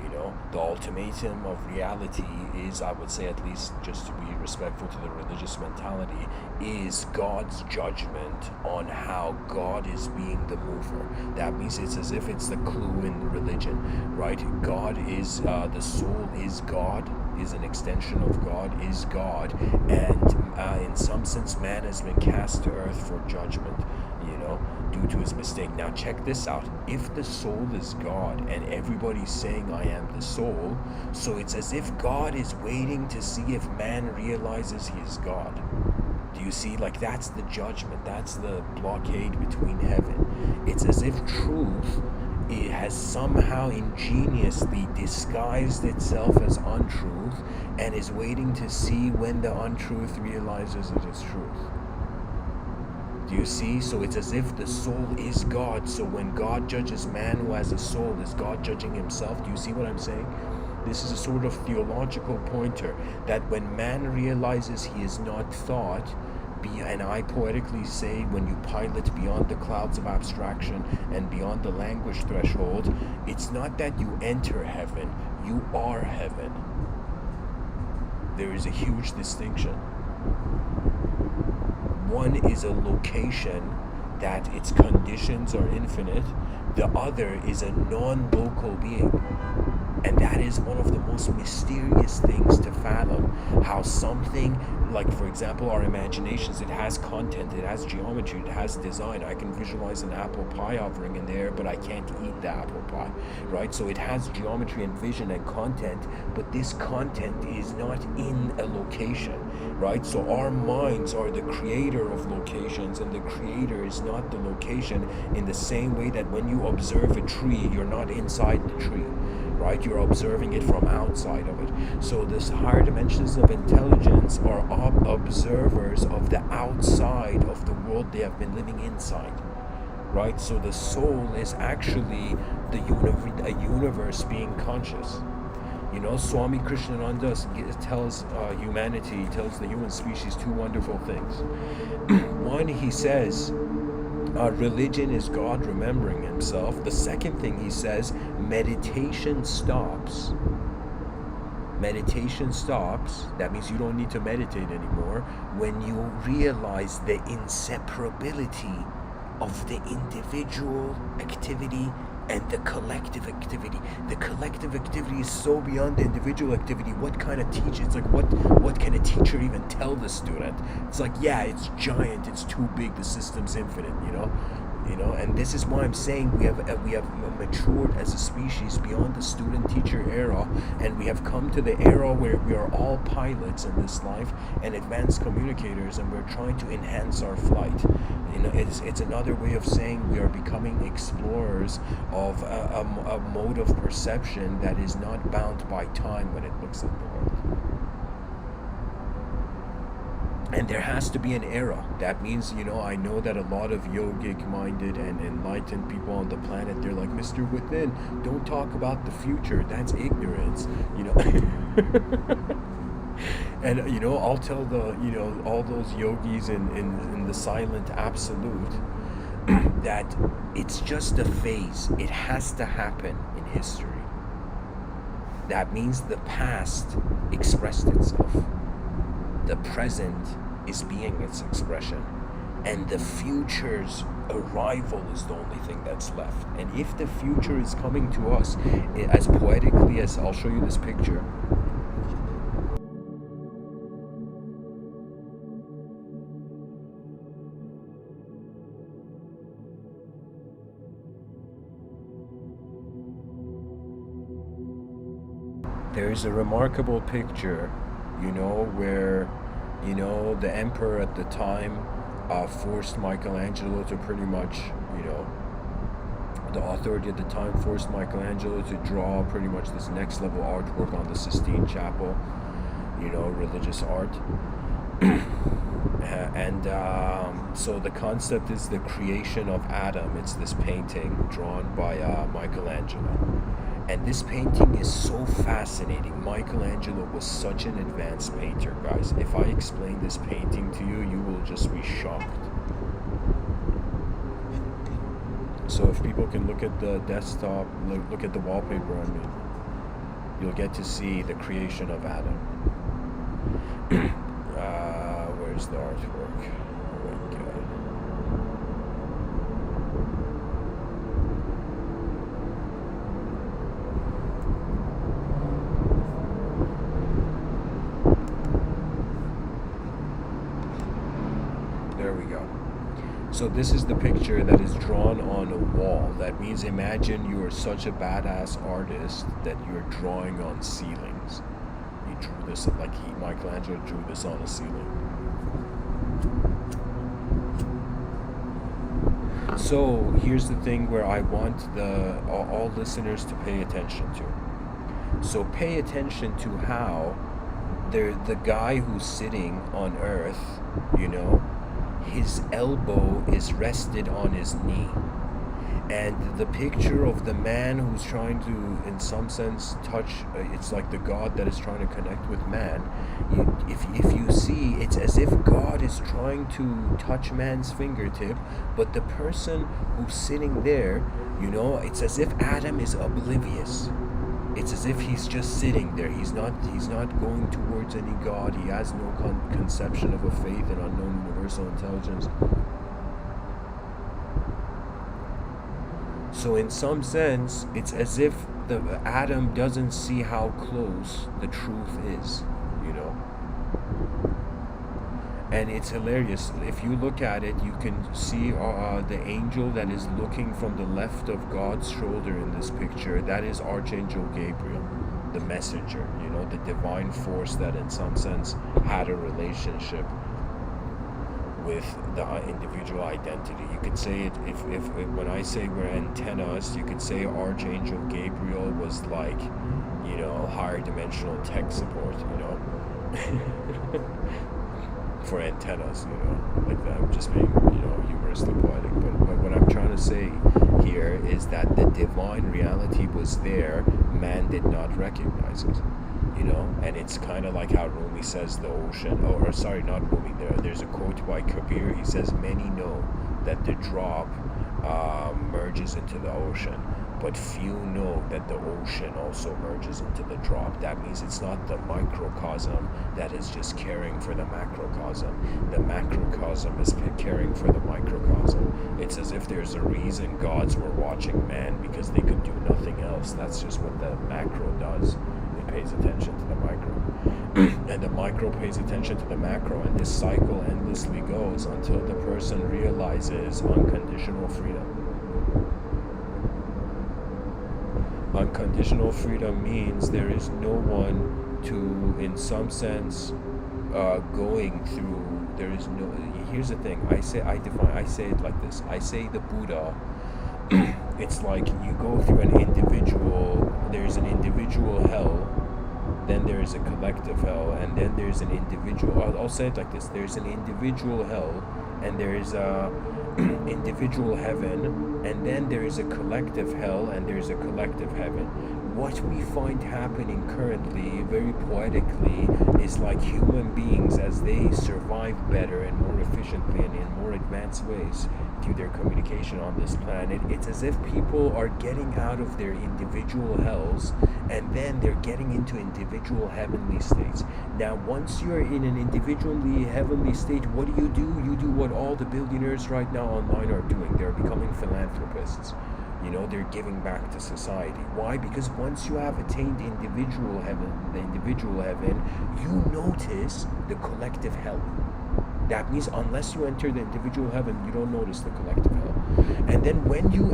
You know, the ultimatum of reality is, I would say, at least just to be respectful to the religious mentality, is God's judgment on how God is being the mover. That means it's as if it's the clue in religion, right? God is, the soul is God, is an extension of God, is God, and in some sense man has been cast to earth for judgment, you know, due to his mistake. Now check this out. If the soul is God and everybody's saying I am the soul, so it's as if God is waiting to see if man realizes he is God. Do you see? Like, that's the judgment, that's the blockade between heaven. It's as if truth, it has somehow ingeniously disguised itself as untruth and is waiting to see when the untruth realizes it is truth. Do you see? So it's as if the soul is God. So when God judges man who has a soul, is God judging himself? Do you see what I'm saying? This is a sort of theological pointer that when man realizes he is not thought, and I poetically say, when you pilot beyond the clouds of abstraction and beyond the language threshold, it's not that you enter heaven, you are heaven. There is a huge distinction. One is a location that its conditions are infinite. The other is a non-local being. And that is one of the most mysterious things to fathom. How something, like for example our imaginations, it has content, it has geometry, it has design. I can visualize an apple pie hovering in there, but I can't eat the apple pie, right? So it has geometry and vision and content, but this content is not in a location, right? So our minds are the creator of locations, and the creator is not the location, in the same way that when you observe a tree, you're not inside the tree, right? You're observing it from outside of it. So this higher dimensions of intelligence are observers of the outside of the world they have been living inside, right? So the soul is actually a universe being conscious. You know, Swami Krishnananda tells humanity, tells the human species two wonderful things. One, he says, religion is God remembering himself. The second thing he says, meditation stops. Meditation stops. That means you don't need to meditate anymore when you realize the inseparability of the individual activity and the collective activity. The collective activity is so beyond the individual activity. What kind of teacher? It's like, what can a teacher even tell the student? It's like, yeah, it's giant, it's too big, the system's infinite, you know. And this is why I'm saying we have matured as a species beyond the student-teacher era, and we have come to the era where we are all pilots in this life and advanced communicators, and we're trying to enhance our flight. You know, it's another way of saying we are becoming explorers of a mode of perception that is not bound by time when it looks at the world. And there has to be an era. That means, you know, I know that a lot of yogic-minded and enlightened people on the planet, they're like, Mr. Within, don't talk about the future. That's ignorance, you know. And, you know, I'll tell all those yogis in the silent absolute that it's just a phase. It has to happen in history. That means the past expressed itself. The present is being its expression, and the future's arrival is the only thing that's left. And if the future is coming to us as poetically as, I'll show you this picture. There is a remarkable picture, you know, where, you know, the emperor at the time forced Michelangelo to pretty much, you know, The authority at the time forced Michelangelo to draw pretty much this next level artwork on the Sistine Chapel, religious art. So the concept is the creation of Adam. It's this painting drawn by Michelangelo. And this painting is so fascinating. Michelangelo was such an advanced painter, guys. If I explain this painting to you, you will just be shocked. So if people can look at the desktop, look at the wallpaper on me, you'll get to see the creation of Adam. Where's the artwork? Oh my god. There we go. So this is the picture that is drawn on a wall. That means imagine you are such a badass artist that you're drawing on ceilings. He drew this, Michelangelo drew this on a ceiling. So here's the thing where I want all listeners to pay attention to. So pay attention to how the guy who's sitting on Earth, his elbow is rested on his knee. And the picture of the man who's trying to, in some sense, touch, it's like the God that is trying to connect with man. If you see, it's as if God is trying to touch man's fingertip, but the person who's sitting there, it's as if Adam is oblivious. It's as if he's just sitting there. He's not going towards any God. He has no conception of a faith and unknown universal intelligence. So in some sense, it's as if the Adam doesn't see how close the truth is, And it's hilarious. If you look at it, you can see the angel that is looking from the left of God's shoulder in this picture. That is Archangel Gabriel, the messenger, the divine force that in some sense had a relationship with the individual identity. You could say it, if when I say we're antennas, you could say Archangel Gabriel was like, higher dimensional tech support, for antennas, like that. I'm just being, humorously poetic. But what I'm trying to say here is that the divine reality was there, man did not recognize it. And it's kind of like how Rumi says the ocean, or sorry, not Rumi, there's a quote by Kabir. He says, many know that the drop merges into the ocean, but few know that the ocean also merges into the drop. That means it's not the microcosm that is just caring for the macrocosm. The macrocosm is caring for the microcosm. It's as if there's a reason gods were watching man, because they could do nothing else. That's just what the macro does. Pays attention to the micro, and the micro pays attention to the macro, and this cycle endlessly goes until the person realizes unconditional freedom. Unconditional freedom means there is no one to, in some sense, going through. There is no. Here's the thing. I say it like this. I say the Buddha. It's like you go through an individual. There's an individual hell. Then there is a collective hell, and then there's an individual. I'll say it like this: there's an individual hell, and there is a individual heaven, and then there is a collective hell, and there's a collective heaven. What we find happening currently, very poetically, is like human beings, as they survive better and more efficiently and in more advanced ways through their communication on this planet, it's as if people are getting out of their individual hells, and then they're getting into individual heavenly states. Now, once you're in an individually heavenly state, what do? You do what all the billionaires right now online are doing. They're becoming philanthropists. They're giving back to society. Why? Because once you have attained the individual heaven, you notice the collective hell. That means unless you enter the individual heaven, you don't notice the collective hell. And then when you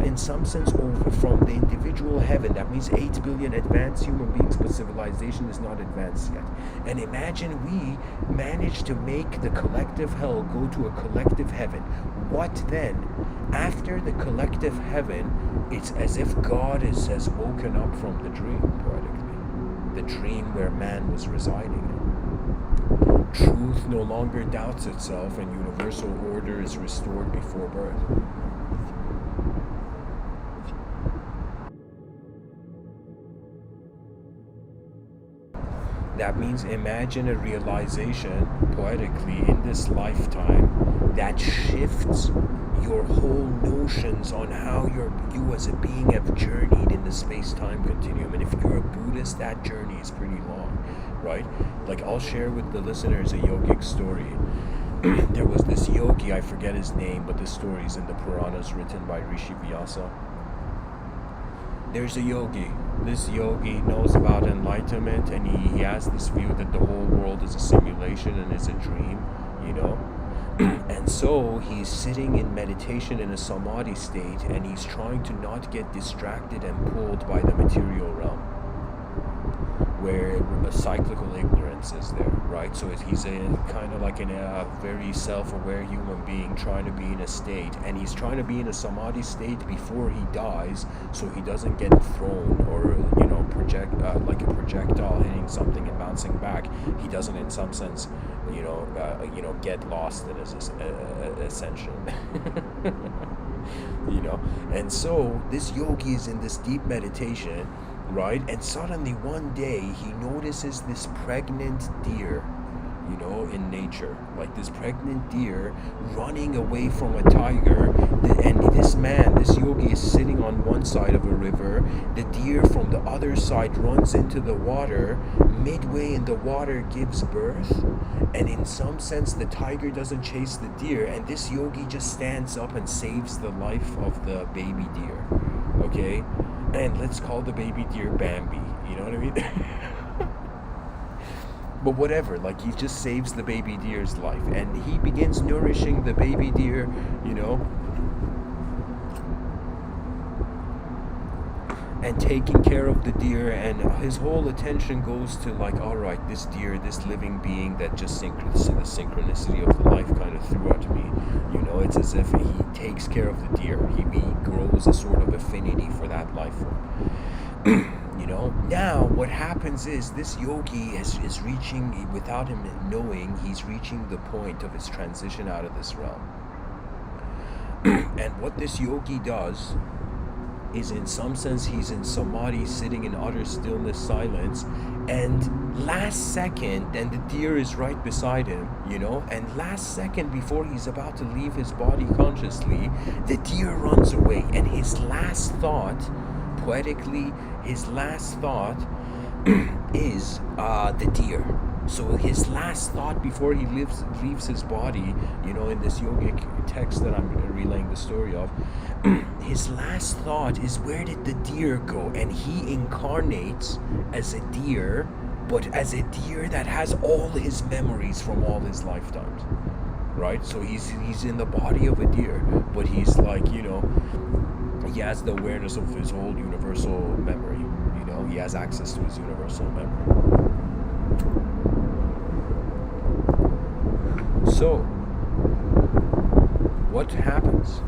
in some sense over from the individual heaven, that means 8 billion advanced human beings, but civilization is not advanced yet. And imagine we manage to make the collective hell go to a collective heaven. What then? After the collective heaven, it's as if God has woken up from the dream, poetically. The dream where man was residing in. Truth no longer doubts itself, and universal order is restored before birth. That means imagine a realization, poetically, in this lifetime that shifts your whole notions on how you as a being have journeyed in the space-time continuum. And if you're a Buddhist, that journey is pretty long, right? Like, I'll share with the listeners a yogic story. There was this yogi, I forget his name, but the story is in the Puranas written by Rishi Vyasa. There's a yogi. This yogi knows about enlightenment, and he has this view that the whole world is a simulation and is a dream, you know? And so he's sitting in meditation in a samadhi state, and he's trying to not get distracted and pulled by the material realm, where a cyclical ignorance is there, right? So he's kind of like a very self-aware human being trying to be in a state, and he's trying to be in a samadhi state before he dies, so he doesn't get thrown or like a projectile hitting something and bouncing back. He doesn't, in some sense, get lost in his ascension. And so this yogi is in this deep meditation, right? And suddenly one day he notices this pregnant deer, in nature, like this pregnant deer running away from a tiger. And this yogi is sitting on one side of a river. The deer from the other side runs into the water. Midway in the water gives birth. And in some sense, the tiger doesn't chase the deer. And this yogi just stands up and saves the life of the baby deer. Okay? And let's call the baby deer Bambi. You know what I mean? But whatever, like, he just saves the baby deer's life, and he begins nourishing the baby deer, and taking care of the deer, and his whole attention goes to, like, all right, this deer, this living being that just the synchronicity of the life kind of threw at me, it's as if he takes care of the deer. He grows a sort of affinity for that life form. Now what happens is this yogi is reaching, without him knowing, he's reaching the point of his transition out of this realm. And what this yogi does is, in some sense, he's in samadhi, sitting in utter stillness, silence, and last second, and the deer is right beside him, and last second before he's about to leave his body consciously, the deer runs away, and his last thought, poetically, is the deer. So his last thought before he leaves his body, in this yogic text that I'm relaying the story of, his last thought is, where did the deer go? And he incarnates as a deer, but as a deer that has all his memories from all his lifetimes, right? So he's in the body of a deer, but he's like, he has the awareness of his whole universal memory. He has access to his universal memory. So, what happens?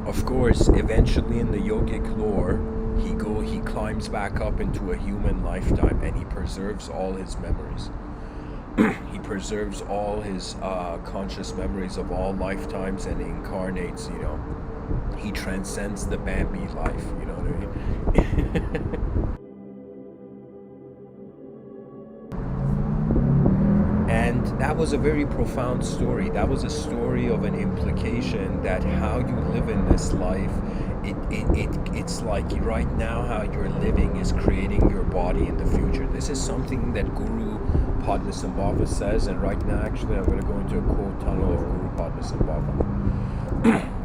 Of course, eventually in the yogic lore, he climbs back up into a human lifetime, and he preserves all his memories. He preserves all his conscious memories of all lifetimes and incarnates, he transcends the Bambi life, you know what I mean? And that was a very profound story. That was a story of an implication that how you live in this life, it's like right now how you're living is creating your body in the future. This is something that Guru Padmasambhava says, and right now actually I'm going to go into a quote tunnel of Guru Padmasambhava.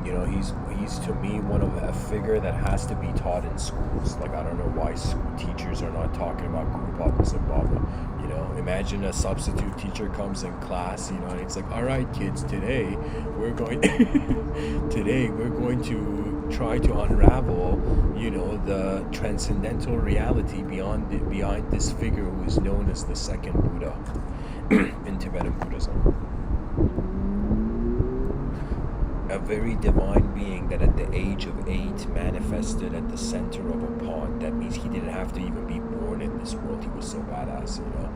You know, he's to me one of a figure that has to be taught in schools. Like, I don't know why school teachers are not talking about Guru Padmasambhava. You know, imagine a substitute teacher comes in class, you know, and it's like, all right, kids, today we're going to try to unravel, you know, the transcendental reality behind this figure who is known as the second Buddha in Tibetan Buddhism. A very divine being that at the age of 8 manifested at the center of a pond. That means he didn't have to even be born in this world. He was so badass, you know.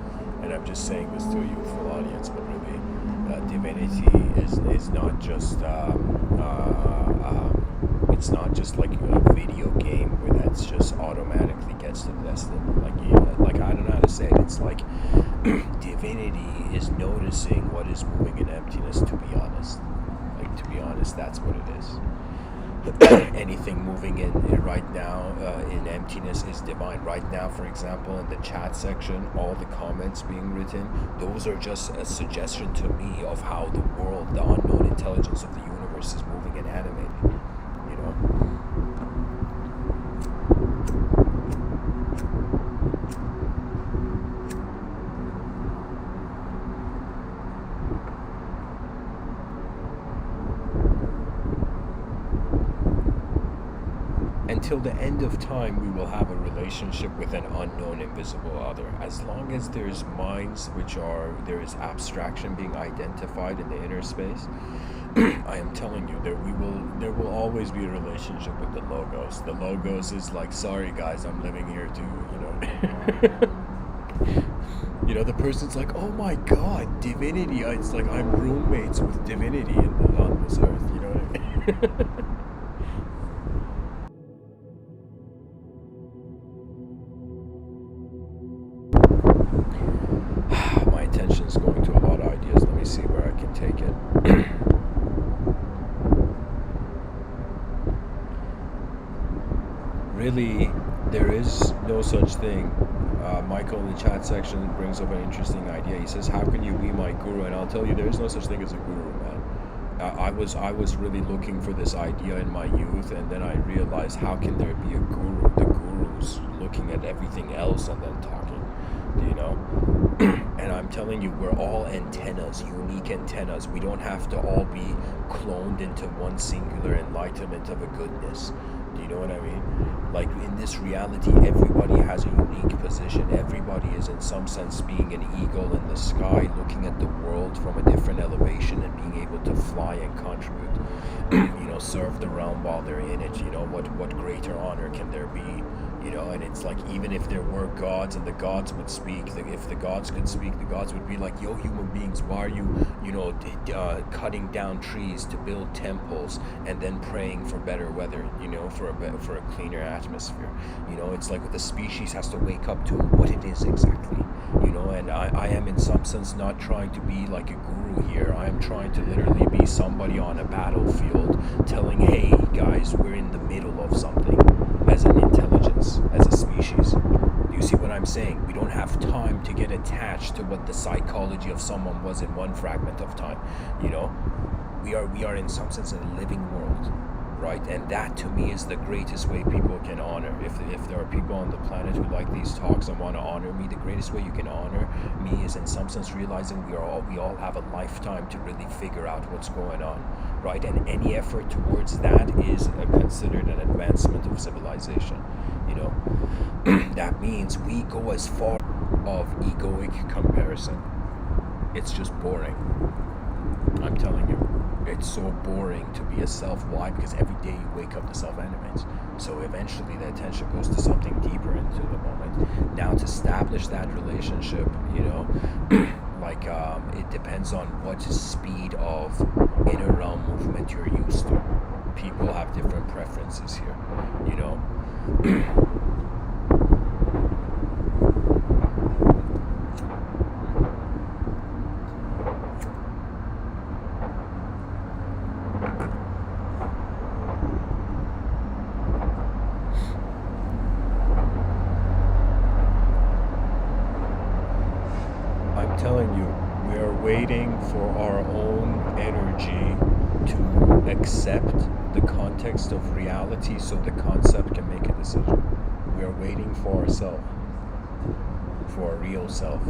And I'm just saying this to a youthful audience, but really, divinity is not just it's not just like a video game where that's just automatically gets to destiny. Like I don't know how to say it. It's like divinity is noticing what is moving in emptiness. To be honest. To be honest, that's what it is. Anything moving in right now in emptiness is divine. Right now, for example, in the chat section, all the comments being written, those are just a suggestion to me of how the world, the unknown intelligence of the universe is moving and animating. You know? Until the end of time, we will have a relationship with an unknown, invisible other. As long as there's minds there is abstraction being identified in the inner space, I am telling you, there will always be a relationship with the logos. The logos is like, sorry guys, I'm living here too, you know. You know, the person's like, oh my god, divinity. It's like I'm roommates with divinity on this earth, you know what I mean? My attention is going to a lot of ideas. Let me see where I can take it. Really, there is no such thing. Michael in the chat section brings up an interesting idea. He says, how can you be my guru? And I'll tell you, there is no such thing as a guru, man. I was really looking for this idea in my youth, and then I realized, how can there be a guru? The guru's looking at everything else and then talking, you know. And I'm telling you, we're all antennas, unique antennas. We don't have to all be cloned into one singular enlightenment of a goodness. Do you know what I mean? Like, in this reality, everybody has a unique position. Everybody is in some sense being an eagle in the sky, looking at the world from a different elevation and being able to fly and contribute, you know, serve the realm while they're in it. You know, what greater honor can there be? You know, and it's like, even if there were gods and the gods would speak, if the gods could speak, the gods would be like, yo, human beings, why are you, you know, cutting down trees to build temples and then praying for better weather, you know, for a cleaner atmosphere? You know, it's like the species has to wake up to what it is exactly, you know. And I am in some sense not trying to be like a guru here. I am trying to literally be somebody on a battlefield telling, hey guys, we're in the middle of something as an intelligence, as a species. Do you see what I'm saying? We don't have time to get attached to what the psychology of someone was in one fragment of time. You know, we are in some sense in a living world, right? And that to me is the greatest way people can honor. If there are people on the planet who like these talks and want to honor me, the greatest way you can honor me is in some sense realizing we all have a lifetime to really figure out what's going on, right? And any effort towards that is considered an advancement of civilization, you know. That means we go as far of egoic comparison. It's just boring. I'm telling you. It's so boring to be a self. Why? Because every day you wake up, the self animates. So eventually the attention goes to something deeper into the moment. Now, to establish that relationship, you know, like it depends on what speed of inner realm movement you're used to. People have different preferences here, you know. telling you, we are waiting for our own energy to accept the context of reality so the concept can make a decision. We are waiting for ourselves, for our real self.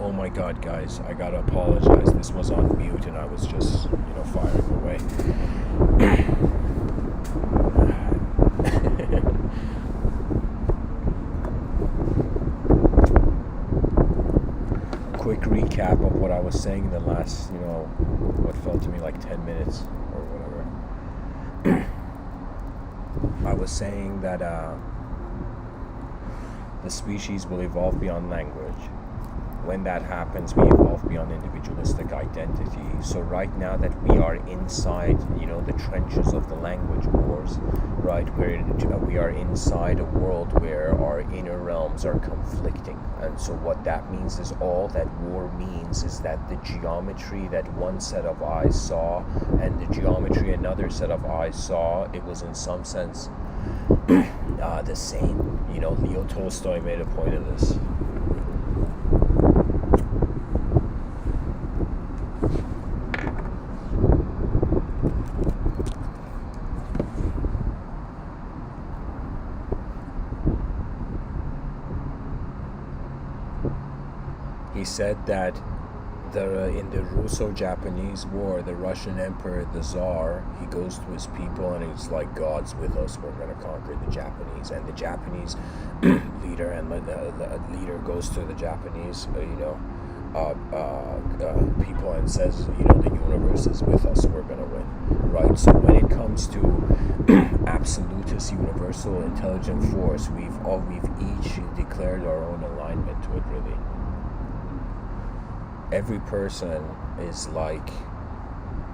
Oh my god, guys, I gotta apologize. This was on mute and I was just, firing away. quick recap of what I was saying in the last, what felt to me like 10 minutes or whatever. I was saying that the species will evolve beyond language. When that happens, we evolve beyond individualistic identity. So right now that we are inside, the trenches of the language wars, right? We are inside a world where our inner realms are conflicting. And so what that means is, all that war means is that the geometry that one set of eyes saw and the geometry another set of eyes saw, it was in some sense the same. Leo Tolstoy made a point of this. He said that in the Russo-Japanese War, the Russian Emperor, the Tsar, he goes to his people and he's like, God's with us, we're going to conquer the Japanese. And the Japanese leader leader goes to the Japanese, people and says, the universe is with us, we're going to win, right? So when it comes to absolutist universal intelligent force, we've each declared our own alignment to it, really. Every person is like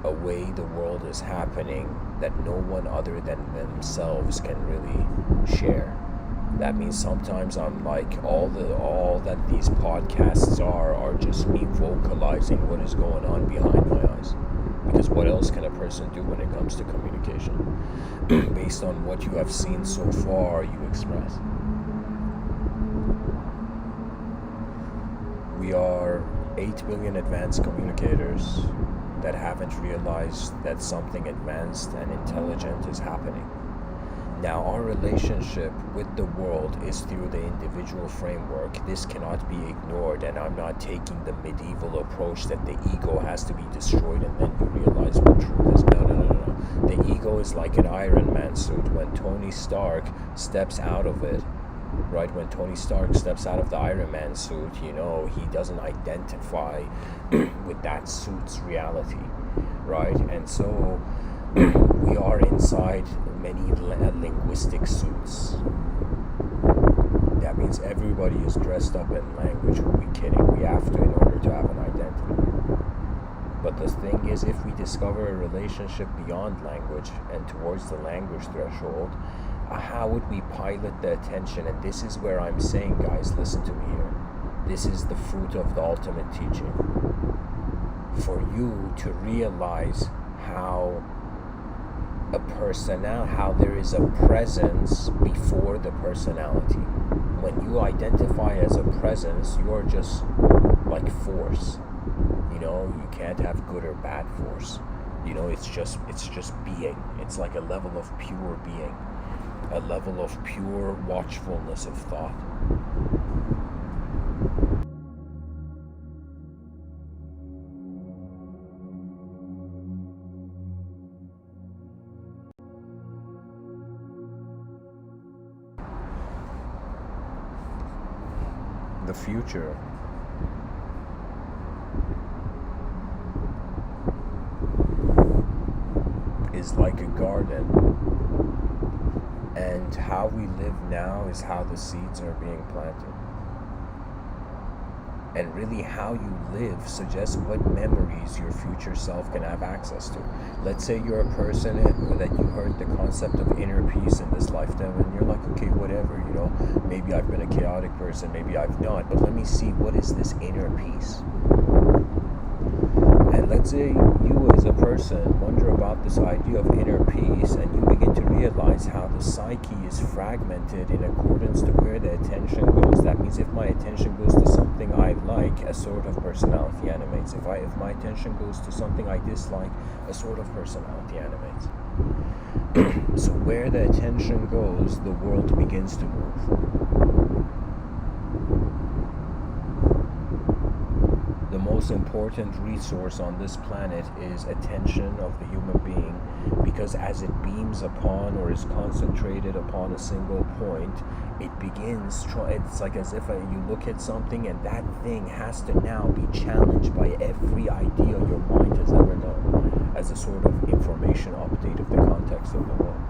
a way the world is happening that no one other than themselves can really share. That means sometimes I'm like, all that these podcasts are just me vocalizing what is going on behind my eyes. Because what else can a person do when it comes to communication? Based on what you have seen so far, you express. We are 8 billion advanced communicators that haven't realized that something advanced and intelligent is happening. Now, our relationship with the world is through the individual framework. This cannot be ignored, and I'm not taking the medieval approach that the ego has to be destroyed and then you realize what truth is. No. The ego is like an Iron Man suit. When Tony Stark steps out of it, right, when Tony Stark steps out of the Iron Man suit, he doesn't identify with that suit's reality, right? And so we are inside many linguistic suits. That means everybody is dressed up in language. Who are we kidding? We have to, in order to have an identity. But the thing is, if we discover a relationship beyond language and towards the language threshold, how would we pilot the attention? And this is where I'm saying, guys, listen to me here. This is the fruit of the ultimate teaching. For you to realize how there is a presence before the personality. When you identify as a presence, you are just like force. You can't have good or bad force. It's just being. It's like a level of pure being. A level of pure watchfulness of thought. The future is like a garden, and how we live now is how the seeds are being planted. And really, how you live suggests what memories your future self can have access to. Let's say you're a person that you heard the concept of inner peace in this lifetime, and you're like, okay, whatever, maybe I've been a chaotic person, maybe I've not, but let me see, what is this inner peace? And let's say you as a person wonder about this idea of inner peace, and you begin to realize how the psyche is fragmented in accordance to where the attention goes. That means if my attention goes to something I like, a sort of personality animates. If my attention goes to something I dislike, a sort of personality animates. So where the attention goes, the world begins to move. The most important resource on this planet is attention of the human being, because as it beams upon or is concentrated upon a single point, it begins, it's like as if you look at something and that thing has to now be challenged by every idea your mind has ever known, as a sort of information update of the context of the world.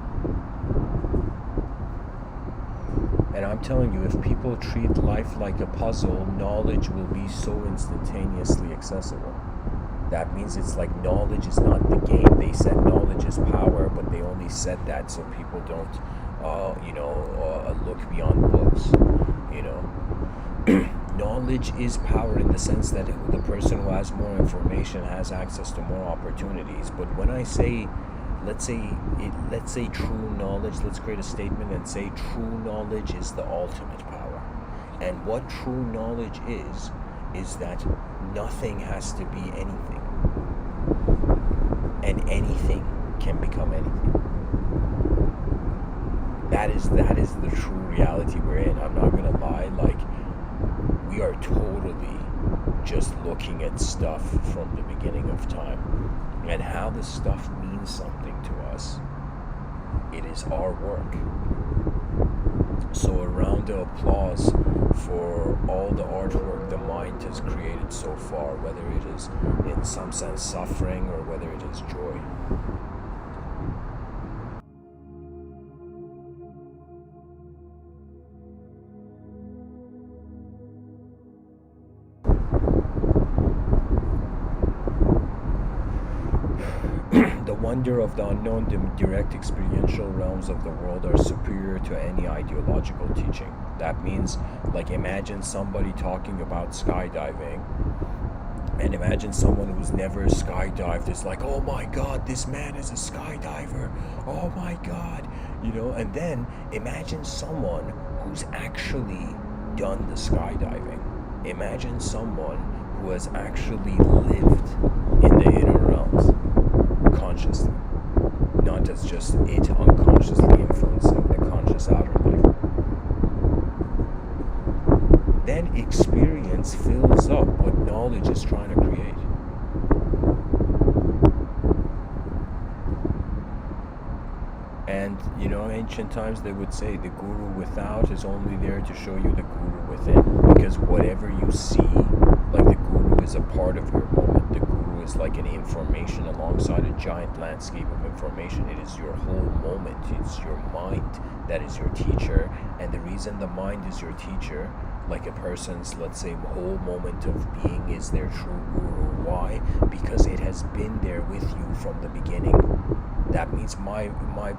And I'm telling you, if people treat life like a puzzle, knowledge will be so instantaneously accessible. That means it's like knowledge is not the game. They said knowledge is power, but they only said that so people don't, look beyond books. Knowledge is power in the sense that the person who has more information has access to more opportunities. But when I say, let's say true knowledge, let's create a statement and say true knowledge is the ultimate power. And what true knowledge is that nothing has to be anything. And anything can become anything. That is the true reality we're in. I'm not gonna lie, like, we are totally just looking at stuff from the beginning of time. And how this stuff means something to us, it is our work. So a round of applause for all the artwork the mind has created so far, whether it is in some sense suffering or whether it is joy. The wonder of the unknown, the direct experiential realms of the world are superior to any ideological teaching. That means, like, imagine somebody talking about skydiving, and imagine someone who's never skydived is like, oh my god, this man is a skydiver, oh my god, and then imagine someone who's actually done the skydiving. Imagine someone who has actually lived in the inner realms consciously, not as just it unconsciously influencing the conscious outer life. Then experience fills up what knowledge is trying to create. And ancient times they would say the guru without is only there to show you the guru within, because whatever you see, like, the guru is a part of your moment. The guru is like an information alongside a giant landscape of information. It is your whole moment. It's your mind that is your teacher. And the reason the mind is your teacher, like a person's, let's say, whole moment of being, is their true guru. Why? Because it has been there with you from the beginning. That means my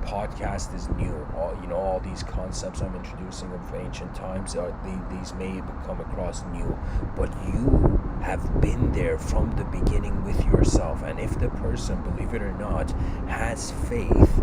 podcast is new. All these concepts I'm introducing of ancient times, these may come across new, but you have been there from the beginning with yourself. And if the person, believe it or not, has faith,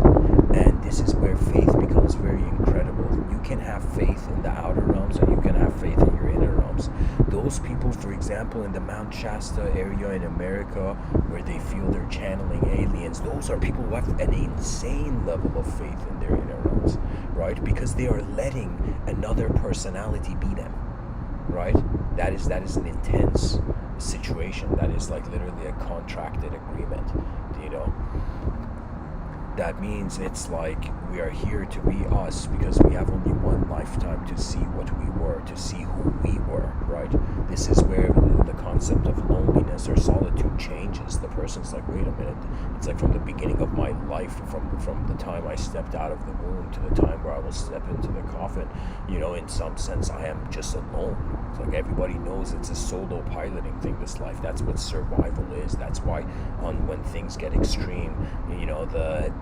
and this is where faith becomes very incredible. You can have faith in the outer realms and you can have faith in your inner realms. Those people, for example, in the Mount Shasta area in America, where they feel they're channeling aliens, those are people who have an insane level of faith in their inner realms, right? Because they are letting another personality be them, right? That is an intense situation. That is like literally a contracted agreement, That means it's like we are here to be us because we have only one lifetime to see what we were, to see who we were, right? This is where the concept of loneliness or solitude changes. The person's like, wait a minute, it's like from the beginning of my life, from the time I stepped out of the womb to the time where I will step into the coffin, in some sense I am just alone. It's like everybody knows it's a solo piloting thing, this life. That's what survival is. That's why when things get extreme,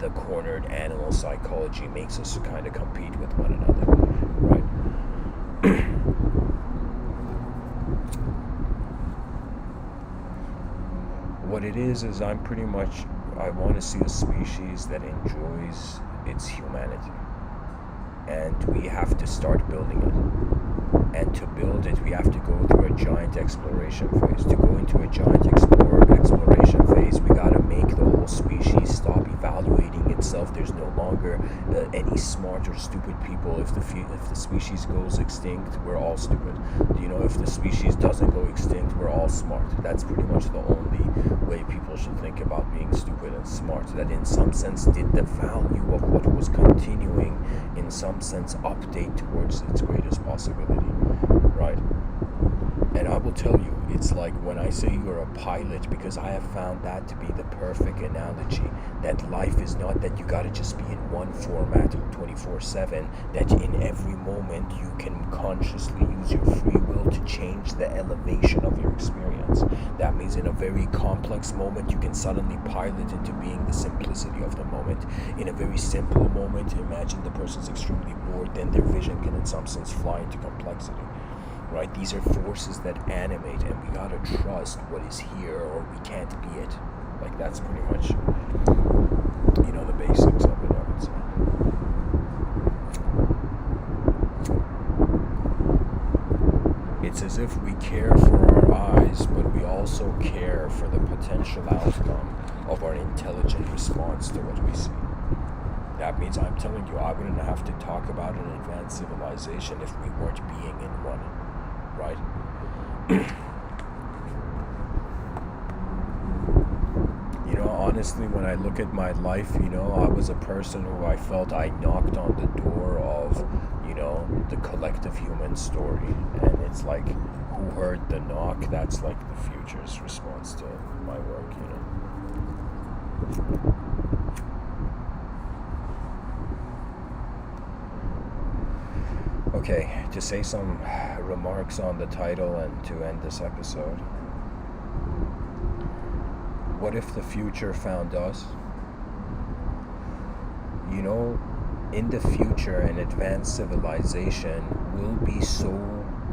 the cornered animal psychology makes us kind of compete with one another, right? What it is I want to see a species that enjoys its humanity, and we have to start building it. And to build it, we have to go through a giant exploration phase. To go into a giant exploration phase, we gotta make the whole species stop evaluating itself. There's no longer any smart or stupid people. If the species goes extinct, we're all stupid. You know, if the species doesn't go extinct, we're all smart. That's pretty much the only way people should think about being stupid and smart. That in some sense, did the value of what was continuing, in some sense, update towards its greatest possibility, right? And I will tell you, it's like when I say you're a pilot, because I have found that to be the perfect analogy, that life is not that you gotta just be in one format 24/7, that in every moment you can consciously use your free will to change the elevation of your experience. That means in a very complex moment, you can suddenly pilot into being the simplicity of the moment. In a very simple moment, imagine the person's extremely bored, then their vision can in some sense fly into complexity. Right? These are forces that animate, and we gotta trust what is here, or we can't be it. Like, that's pretty much, you know, the basics of it, I would say. It's as if we care for our eyes, but we also care for the potential outcome of our intelligent response to what we see. That means, I'm telling you, I wouldn't have to talk about an advanced civilization if we weren't being in one. Right? You know, honestly, when I look at my life, you know, I was a person who I felt I knocked on the door of, you know, the collective human story. And it's like, who heard the knock? That's like the future's response to my work, you know. Okay, to say some remarks on the title and to end this episode. What if the future found us? You know, in the future, an advanced civilization will be so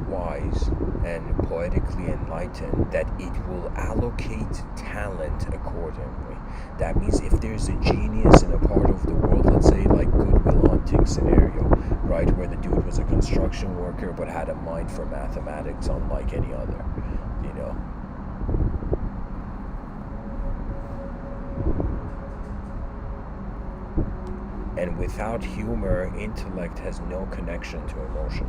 wise and poetically enlightened that it will allocate talent accordingly. That means if there's a genius in a part of the world, let's say like Good Will Hunting scenario, right, where the dude was a construction worker but had a mind for mathematics unlike any other, you know. And without humor, intellect has no connection to emotion.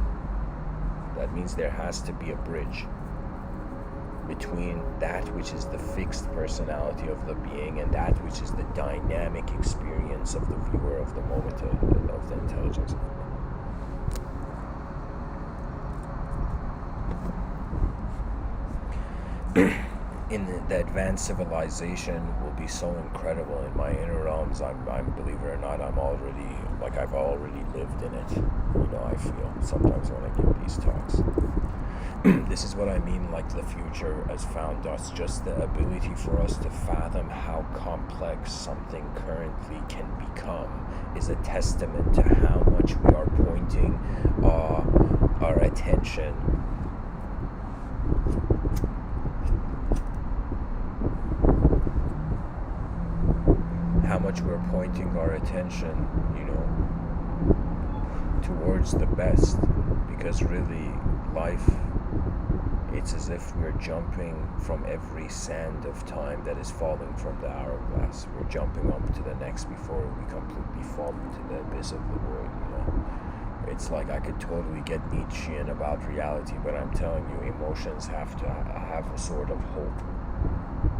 That means there has to be a bridge between that which is the fixed personality of the being and that which is the dynamic experience of the viewer of the moment of the intelligence of the being. In the advanced civilization will be so incredible in my inner realms. I'm believe it or not, I've already lived in it. You know, I feel sometimes when I give these talks. This is what I mean, like the future has found us. Just the ability for us to fathom how complex something currently can become is a testament to how much we are pointing our attention you know, towards the best, because really life, it's as if we're jumping from every sand of time that is falling from the hourglass. We're jumping up to the next before we completely fall into the abyss of the void, you know. It's like I could totally get Nietzschean about reality, but I'm telling you, emotions have to have a sort of hope.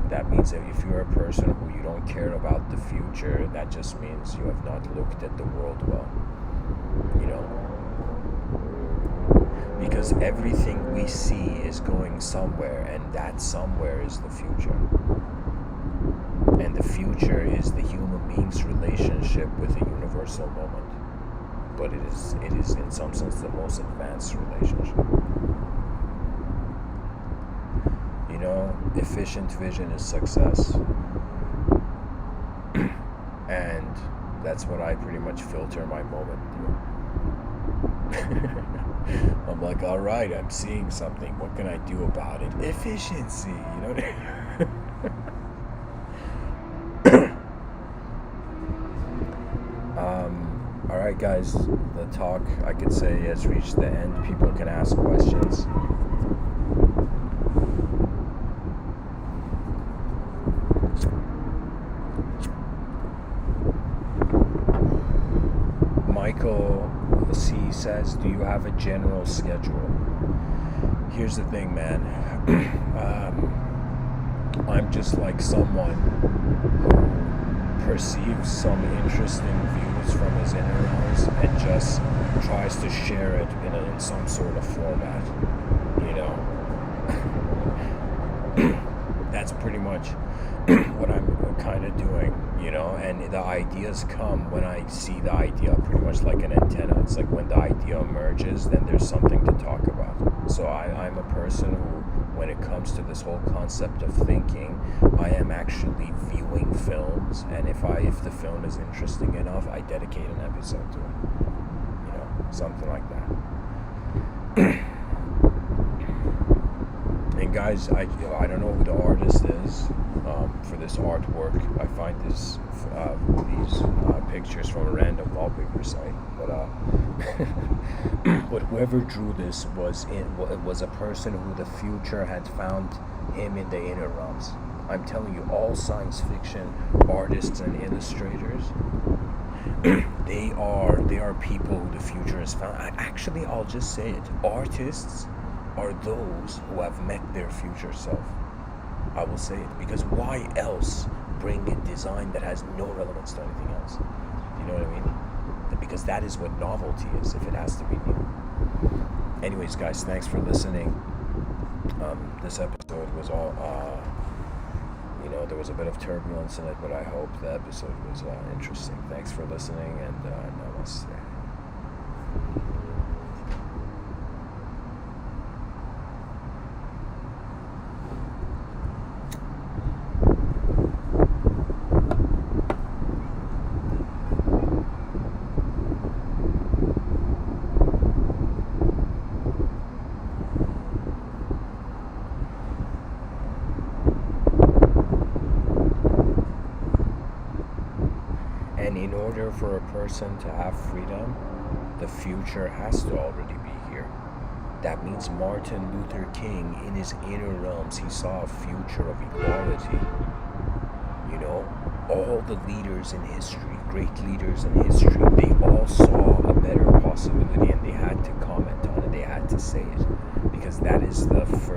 That means that if you're a person who you don't care about the future, that just means you have not looked at the world well, you know. Because everything we see is going somewhere, and that somewhere is the future. And the future is the human being's relationship with a universal moment. But it is in some sense the most advanced relationship. You know, efficient vision is success. And that's what I pretty much filter my moment through. I'm like, all right, I'm seeing something. What can I do about it? Efficiency, you know what I mean? All right, guys, the talk, I could say, has reached the end. People can ask questions. Do you have a general schedule? Here's the thing, man. I'm just like someone who perceives some interesting views from his inner realms and just tries to share it in some sort of format, you know. That's pretty much what I'm kind of doing, you know. And the ideas come when I see the idea, pretty much like an antenna. It's like when the idea emerges, then there's something to talk about. So I'm a person who, when it comes to this whole concept of thinking, I am actually viewing films, and if the film is interesting enough, I dedicate an episode to it, you know, something like that. And guys, I don't know who the artist is for this artwork. I find these pictures from a random wallpaper site, but whoever drew this was a person who the future had found him in the inner realms. I'm telling you, all science fiction artists and illustrators, they are people who the future has found. Actually, I'll just say it: artists are those who have met their future self. I will say it, because why else bring a design that has no relevance to anything else? You know what I mean? Because that is what novelty is, if it has to be new. Anyways, guys, thanks for listening. This episode was all, you know, there was a bit of turbulence in it, but I hope the episode was interesting. Thanks for listening, and namaste. And in order for a person to have freedom, the future has to already be here. That means Martin Luther King, in his inner realms, he saw a future of equality. You know, all the leaders in history, great leaders in history, they all saw a better possibility, and they had to comment on it, they had to say it, because that is the first